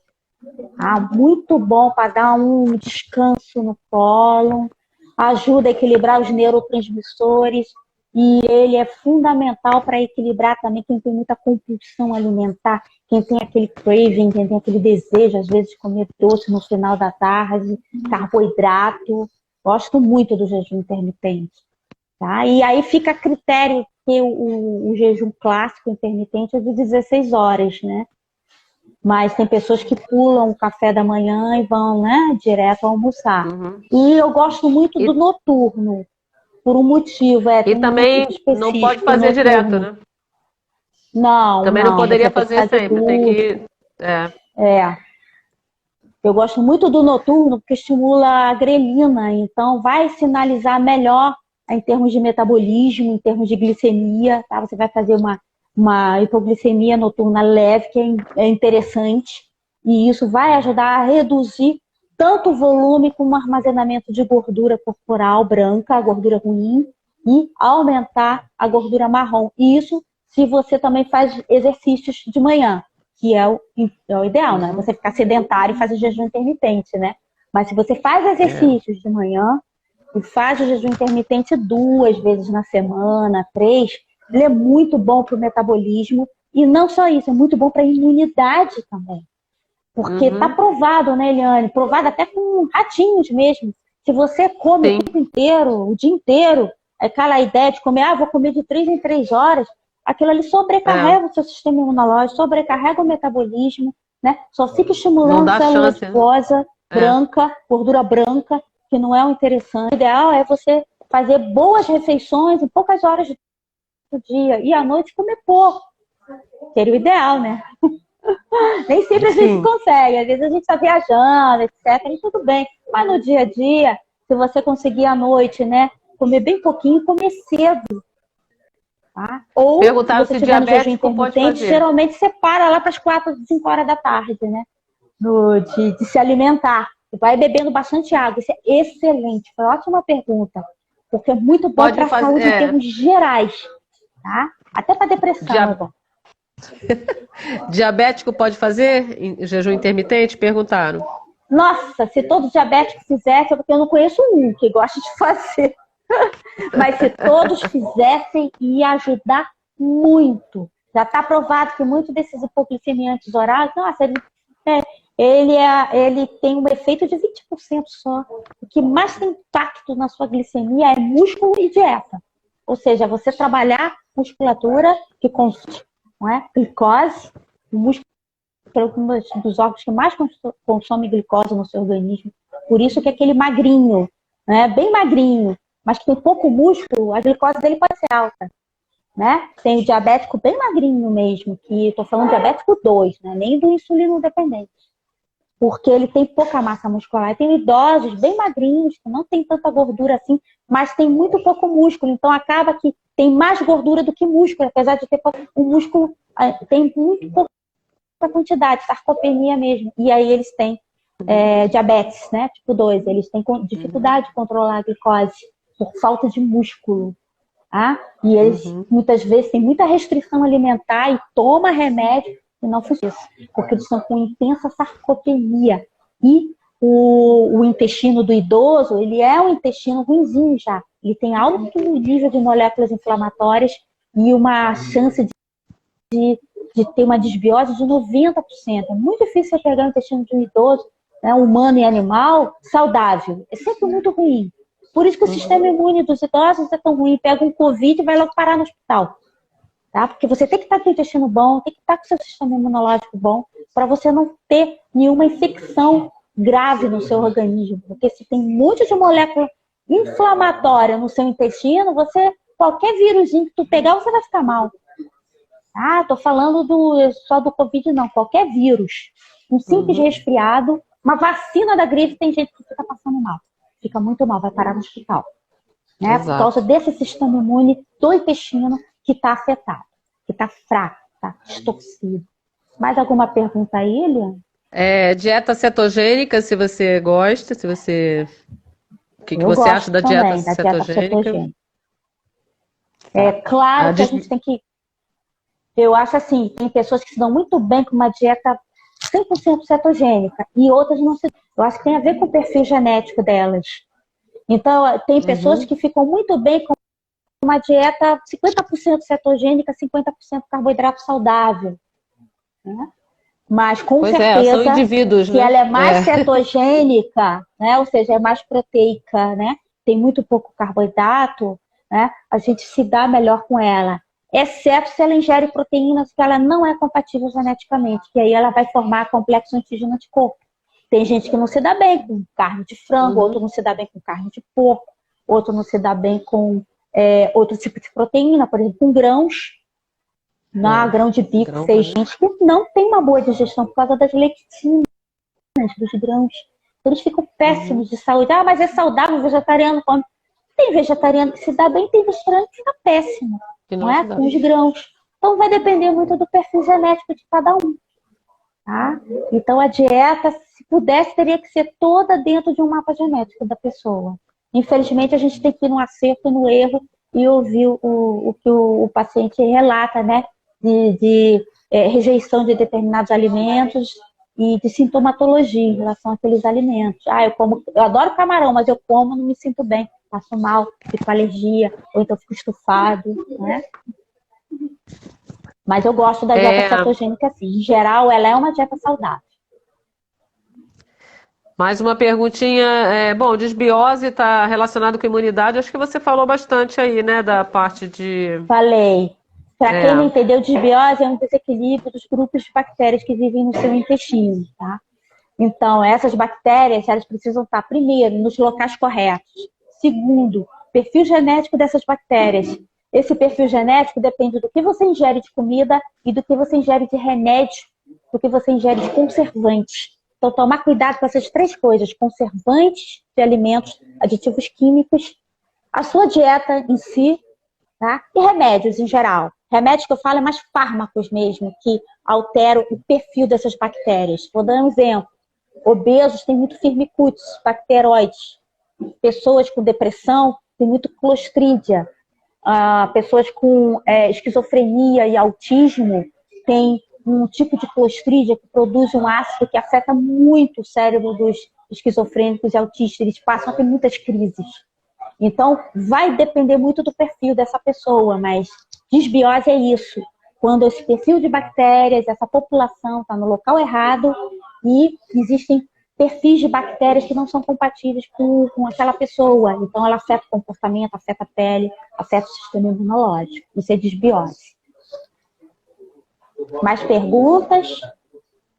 Muito bom para dar um descanso no cólon, ajuda a equilibrar os neurotransmissores e ele é fundamental para equilibrar também quem tem muita compulsão alimentar, quem tem aquele craving, quem tem aquele desejo às vezes de comer doce no final da tarde, carboidrato. Gosto muito do jejum intermitente. Tá? E aí fica a critério que o jejum clássico intermitente é de 16 horas, né? Mas tem pessoas que pulam o café da manhã e vão, né, direto almoçar. Uhum. E eu gosto muito do noturno, por um motivo. E também não pode fazer direto, né? Não, Também não não, poderia você tem que fazer fazer sempre, tem tudo. que... É. É. Eu gosto muito do noturno porque estimula a grelina, então vai sinalizar melhor em termos de metabolismo, em termos de glicemia, tá? Você vai fazer uma hipoglicemia noturna leve, que é interessante, e isso vai ajudar a reduzir tanto o volume como o armazenamento de gordura corporal branca, a gordura ruim, e aumentar a gordura marrom. E isso se você também faz exercícios de manhã, que é o ideal, né? Você ficar sedentário e fazer jejum intermitente, né? Mas se você faz exercícios de manhã e faz o jejum intermitente 2 vezes na semana, 3, ele é muito bom para o metabolismo. E não só isso, é muito bom para a imunidade também. Porque está provado, né, Eliane? Provado até com ratinhos mesmo. Se você come Sim. o tempo inteiro, o dia inteiro, aquela ideia de comer, vou comer de 3 em 3 horas, aquilo ali sobrecarrega o seu sistema imunológico, sobrecarrega o metabolismo, né? Só fica Não estimulando dá célula chance, né? adiposa, branca, gordura branca, que não é o interessante. O ideal é você fazer boas refeições em poucas horas do dia e à noite comer pouco. Seria o ideal, né? Nem sempre a gente consegue, às vezes a gente está viajando, etc. E tudo bem. Mas no dia a dia, se você conseguir à noite, né, comer bem pouquinho, comer cedo. Tá? Ou Perguntaram se você se estiver no jejum diabético pode intermitente, fazer. geralmente separa lá para as 4, 5 horas da tarde, né? De se alimentar. Vai bebendo bastante água. Isso é excelente. Foi uma ótima pergunta. Porque é muito bom para a saúde em termos gerais. Tá? Até para depressão é bom. Diabético pode fazer em jejum intermitente? Perguntaram. Nossa, se todo diabético fizesse, porque eu não conheço um que gosta de fazer. Mas se todos fizessem, ia ajudar muito. Já está provado que muitos desses hipoglicemiantes orais, nossa, ele tem um efeito de 20% só. O que mais tem impacto na sua glicemia é músculo e dieta. Ou seja, você trabalhar musculatura que consome, não é? Glicose, o músculo é um dos órgãos que mais consome glicose no seu organismo. Por isso que aquele magrinho, né, bem magrinho, mas que tem pouco músculo, a glicose dele pode ser alta. Né? Tem o diabético bem magrinho mesmo, que estou falando diabético 2, né? Nem do insulino dependente. Porque ele tem pouca massa muscular. E tem idosos bem magrinhos, que não tem tanta gordura assim, mas tem muito pouco músculo. Então acaba que tem mais gordura do que músculo, apesar de ter pouco. O músculo tem muito pouca quantidade, sarcopenia mesmo. E aí eles têm diabetes, né? Tipo 2. Eles têm dificuldade de controlar a glicose por falta de músculo. Tá? E eles muitas vezes têm muita restrição alimentar e toma remédio e não funciona, porque eles estão com intensa sarcopenia. E o intestino do idoso, ele é um intestino ruinzinho já. Ele tem alto nível de moléculas inflamatórias e uma chance de ter uma desbiose de 90%. É muito difícil você pegar o intestino de um idoso, né, humano e animal, saudável. É sempre muito ruim. Por isso que o sistema imune dos idosos é tão ruim. Pega um Covid e vai logo parar no hospital. Tá? Porque você tem que estar com o intestino bom, tem que estar com o seu sistema imunológico bom, para você não ter nenhuma infecção grave no seu organismo. Porque se tem um monte de molécula inflamatória no seu intestino, qualquer vírusinho que tu pegar, você vai ficar mal. Tô falando só do Covid, não. Qualquer vírus. Um simples resfriado, uma vacina da gripe, tem gente que fica passando mal. Fica muito mal, vai parar no hospital. Né? Por causa desse sistema imune do intestino que está afetado, que está fraco, está distorcido. Mais alguma pergunta aí, Eliane? Dieta cetogênica, se você gosta, se você... O que você acha da dieta cetogênica? É claro que a gente tem que... Eu acho assim, tem pessoas que se dão muito bem com uma dieta 100% cetogênica e outras não se... Eu acho que tem a ver com o perfil genético delas. Então, tem pessoas que ficam muito bem com uma dieta 50% cetogênica, 50% carboidrato saudável. Né? Mas, com certeza, são indivíduos, se ela é mais cetogênica, né? Ou seja, é mais proteica, né? Tem muito pouco carboidrato, né? A gente se dá melhor com ela. Exceto se ela ingere proteínas que ela não é compatível geneticamente, que aí ela vai formar complexo antígeno-anticorpo. Tem gente que não se dá bem com carne de frango, outro não se dá bem com carne de porco, outro não se dá bem com outro tipo de proteína, por exemplo, com grãos. grão de bico, Grão tem branco. gente que não tem uma boa digestão por causa das lectinas, dos grãos. Então, eles ficam péssimos de saúde. Ah, mas é saudável, o vegetariano come. Tem vegetariano que se dá bem, tem vegetariano que fica péssimo, Que não não é? se dá. Com os grãos. Então, vai depender muito do perfil genético de cada um. Tá? Então, a dieta, se pudesse, teria que ser toda dentro de um mapa genético da pessoa. Infelizmente, a gente tem que ir no acerto, no erro e ouvir o que o paciente relata, né? De rejeição de determinados alimentos e de sintomatologia em relação àqueles alimentos. Ah, eu adoro camarão, mas eu como, não me sinto bem, passo mal, fico com alergia, ou então fico estufado, né? Mas eu gosto da dieta cetogênica assim. Em geral, ela é uma dieta saudável. Mais uma perguntinha. Bom, desbiose está relacionado com imunidade. Acho que você falou bastante aí, né? Da parte de... Falei. Para quem não entendeu, desbiose é um desequilíbrio dos grupos de bactérias que vivem no seu intestino, tá? Então, essas bactérias, elas precisam estar, primeiro, nos locais corretos. Segundo, perfil genético dessas bactérias. Esse perfil genético depende do que você ingere de comida e do que você ingere de remédio, do que você ingere de conservantes. Então, tomar cuidado com essas três coisas: conservantes de alimentos, aditivos químicos, a sua dieta em si, tá? E remédios em geral. Remédios que eu falo é mais fármacos mesmo, que alteram o perfil dessas bactérias. Vou dar um exemplo. Obesos têm muito firmicutes, bacteroides. Pessoas com depressão têm muito clostridia. Pessoas com esquizofrenia e autismo têm um tipo de clostridia que produz um ácido que afeta muito o cérebro dos esquizofrênicos e autistas. Eles passam a ter muitas crises. Então, vai depender muito do perfil dessa pessoa, mas desbiose é isso. Quando esse perfil de bactérias, essa população está no local errado e existem perfis de bactérias que não são compatíveis com aquela pessoa. Então, ela afeta o comportamento, afeta a pele, afeta o sistema imunológico. Isso é desbiose. Mais perguntas?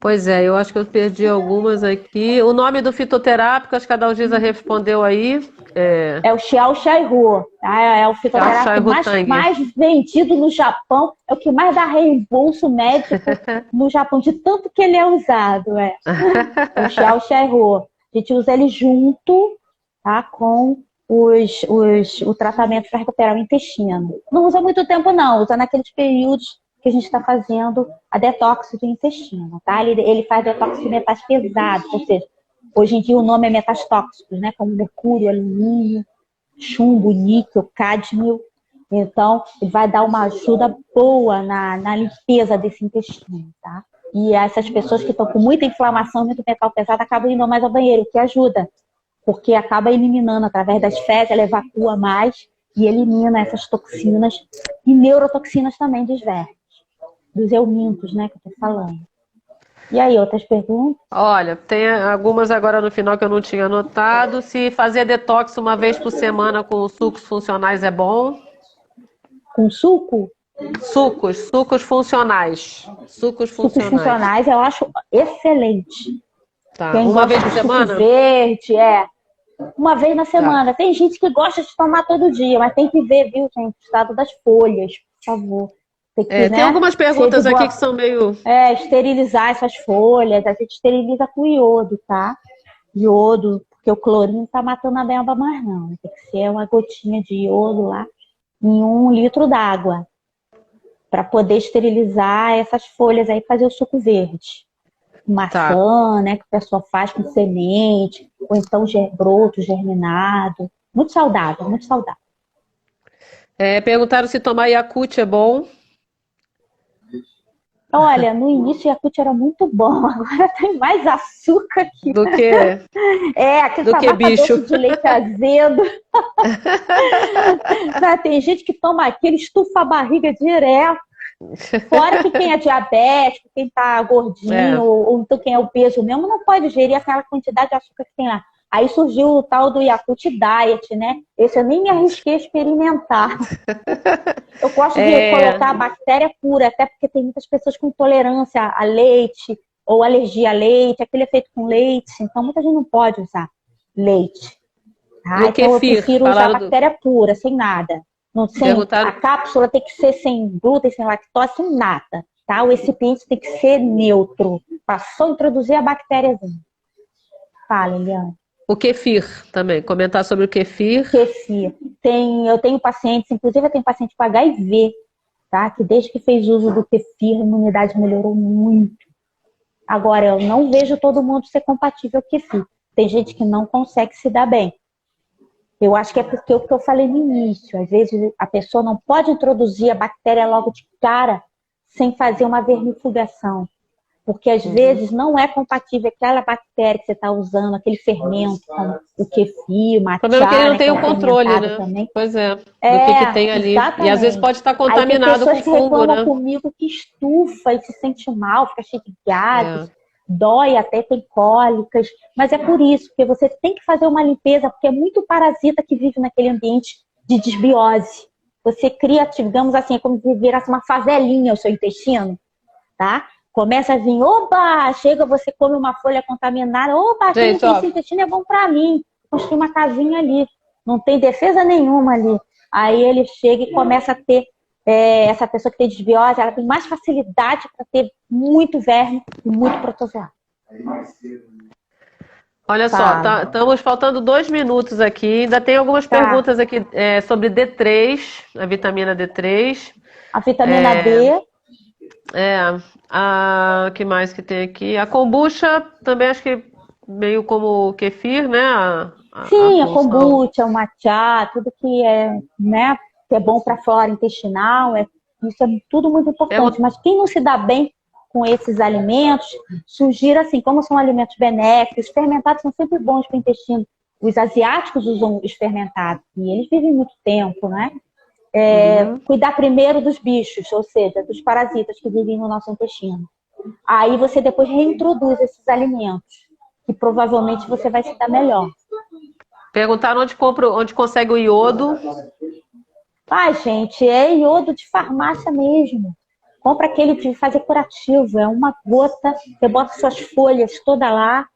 Pois é, eu acho que eu perdi algumas aqui. O nome do fitoterápico, acho que a Dalgisa respondeu aí. É o Xiao Xiaohu, tá? É o fitoterápico mais vendido no Japão, é o que mais dá reembolso médico no Japão, de tanto que ele é usado. É o Xiao Xiaohu. A gente usa ele junto, tá, com o tratamento para recuperar o intestino. Não usa muito tempo, não. Usa naqueles períodos que a gente está fazendo a detox do intestino, tá? Ele faz detox de metais pesados, ou seja, hoje em dia o nome é metais tóxicos, né? Como mercúrio, alumínio, chumbo, níquel, cádmio. Então, ele vai dar uma ajuda boa na limpeza desse intestino, tá? E essas pessoas que estão com muita inflamação, muito metal pesado, acabam indo mais ao banheiro, o que ajuda, porque acaba eliminando através das fezes, ela evacua mais e elimina essas toxinas e neurotoxinas também dos vermes, dos eumintos, né, que eu tô falando. E aí, outras perguntas? Olha, tem algumas agora no final que eu não tinha anotado. Se fazer detox uma vez por semana com sucos funcionais é bom? Com suco? Sucos funcionais. Sucos funcionais eu acho excelente. Tá. Quem Uma gosta vez por de suco semana? verde, uma vez na semana. Tem gente que gosta de tomar todo dia, mas tem que ver, viu, gente, o estado das folhas, por favor. Tem que, tem algumas perguntas aqui que são meio... esterilizar essas folhas. A gente esteriliza com iodo, tá? Iodo, porque o clorinho não tá matando a belba mais, não. Tem que ser uma gotinha de iodo lá em 1 litro d'água para poder esterilizar essas folhas aí e fazer o suco verde. Maçã, né, que a pessoa faz com semente, ou então broto germinado. Muito saudável, muito saudável. Perguntaram se tomar Yakult é bom. Olha, no início o Yakult era muito bom, agora tem mais açúcar que... Do que? Aquele do que bicho. Doce de leite azedo. Tem gente que toma aquele, estufa a barriga direto. Fora que quem é diabético, quem tá gordinho, ou então quem é obeso mesmo, não pode gerir aquela quantidade de açúcar que tem lá. Aí surgiu o tal do Yakult Diet, né? Esse eu nem me arrisquei a experimentar. Eu gosto de colocar a bactéria pura, até porque tem muitas pessoas com intolerância a leite, ou alergia a leite, aquele efeito com leite. Então, muita gente não pode usar leite. Tá? E o então, eu kefir, prefiro usar a bactéria pura, sem nada. A cápsula tem que ser sem glúten, sem lactose, sem nada, tá? O recipiente tem que ser neutro, para só introduzir a bactériazinha. Fala, Eliane. O kefir também, comentar sobre o kefir. Kefir. Eu tenho pacientes, inclusive eu tenho paciente com HIV, tá? Que desde que fez uso do kefir, a imunidade melhorou muito. Agora, eu não vejo todo mundo ser compatível com kefir. Tem gente que não consegue se dar bem. Eu acho que é porque o que eu falei no início, às vezes a pessoa não pode introduzir a bactéria logo de cara sem fazer uma vermifugação. Porque às vezes não é compatível aquela bactéria que você está usando, aquele fermento, como o kefir, o matcha. O problema é que ele não tem o controle, né? Também. Pois é, do que tem ali. Exatamente. E às vezes pode estar contaminado com fungo, né? Aí tem pessoas que reclamam comigo que estufa e se sente mal, fica cheio de gases, dói até, tem cólicas. Mas é por isso, porque você tem que fazer uma limpeza, porque é muito parasita que vive naquele ambiente de desbiose. Você cria, digamos assim, é como se virasse uma favelinha o seu intestino, tá? Começa a vir, oba, chega, você come uma folha contaminada, oba, esse intestino é bom pra mim. Construir uma casinha ali, não tem defesa nenhuma ali. Aí ele chega e começa a ter, essa pessoa que tem desbiose, ela tem mais facilidade para ter muito verme e muito protozoário. Olha só, estamos faltando 2 minutos aqui, ainda tem algumas perguntas aqui sobre D3, a vitamina D3. A vitamina D. Que mais que tem aqui? A kombucha também acho que meio como kefir, né? Sim, a kombucha, o matcha, tudo que é, né, que é bom para a flora intestinal, isso é tudo muito importante. Mas quem não se dá bem com esses alimentos, sugiro assim, como são alimentos benéficos, os fermentados são sempre bons para o intestino. Os asiáticos usam os fermentados e eles vivem muito tempo, né? Cuidar primeiro dos bichos, ou seja, dos parasitas que vivem no nosso intestino. Aí você depois reintroduz esses alimentos, que provavelmente você vai se dar melhor. Perguntaram onde consegue o iodo. Gente, é iodo de farmácia mesmo. Compra aquele de fazer curativo, é uma gota, você bota suas folhas toda lá,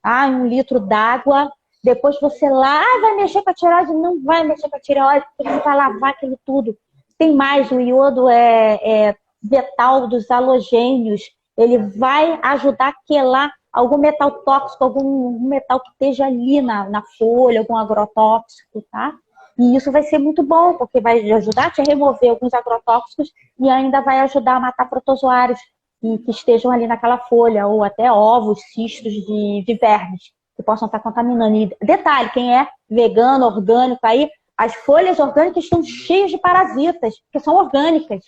1 litro d'água. Depois você vai mexer com a tireoide? Não vai mexer com a tireoide, porque você vai lavar aquilo tudo. Tem mais, o iodo é vegetal dos halogênios. Ele vai ajudar a quelar algum metal tóxico, algum metal que esteja ali na folha, algum agrotóxico, tá? E isso vai ser muito bom, porque vai ajudar a te remover alguns agrotóxicos e ainda vai ajudar a matar protozoários que estejam ali naquela folha, ou até ovos, cistos de vermes que possam estar contaminando. E detalhe, quem é vegano, orgânico, aí as folhas orgânicas estão cheias de parasitas, que são orgânicas.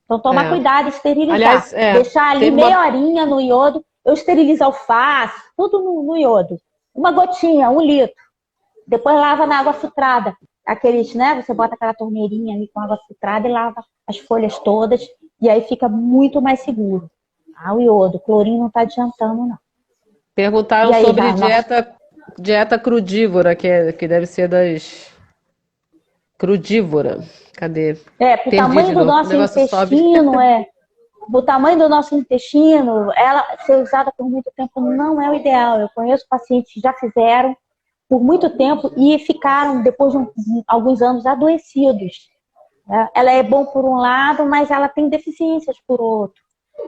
Então tomar cuidado, esterilizar. Aliás, deixar ali meia horinha no iodo. Eu esterilizo alface, tudo no iodo. Uma gotinha, 1 litro. Depois lava na água filtrada. Aqueles, né? Você bota aquela torneirinha ali com água filtrada e lava as folhas todas. E aí fica muito mais seguro. O iodo, clorinho não está adiantando, não. Perguntaram sobre dieta crudívora, que deve ser das... Crudívora. Cadê? Pro tamanho do nosso intestino, o tamanho do nosso intestino, ela ser usada por muito tempo não é o ideal. Eu conheço pacientes que já fizeram por muito tempo e ficaram, depois de alguns anos, adoecidos. Ela é bom por um lado, mas ela tem deficiências por outro.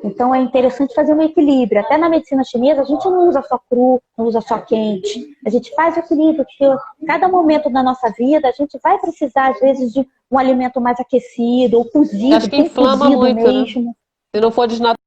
Então é interessante fazer um equilíbrio. Até na medicina chinesa a gente não usa só cru, não usa só quente. A gente faz o equilíbrio, porque cada momento da nossa vida a gente vai precisar às vezes de um alimento mais aquecido ou cozido, acho que inflama muito, mesmo. Né? Se não for desnatural.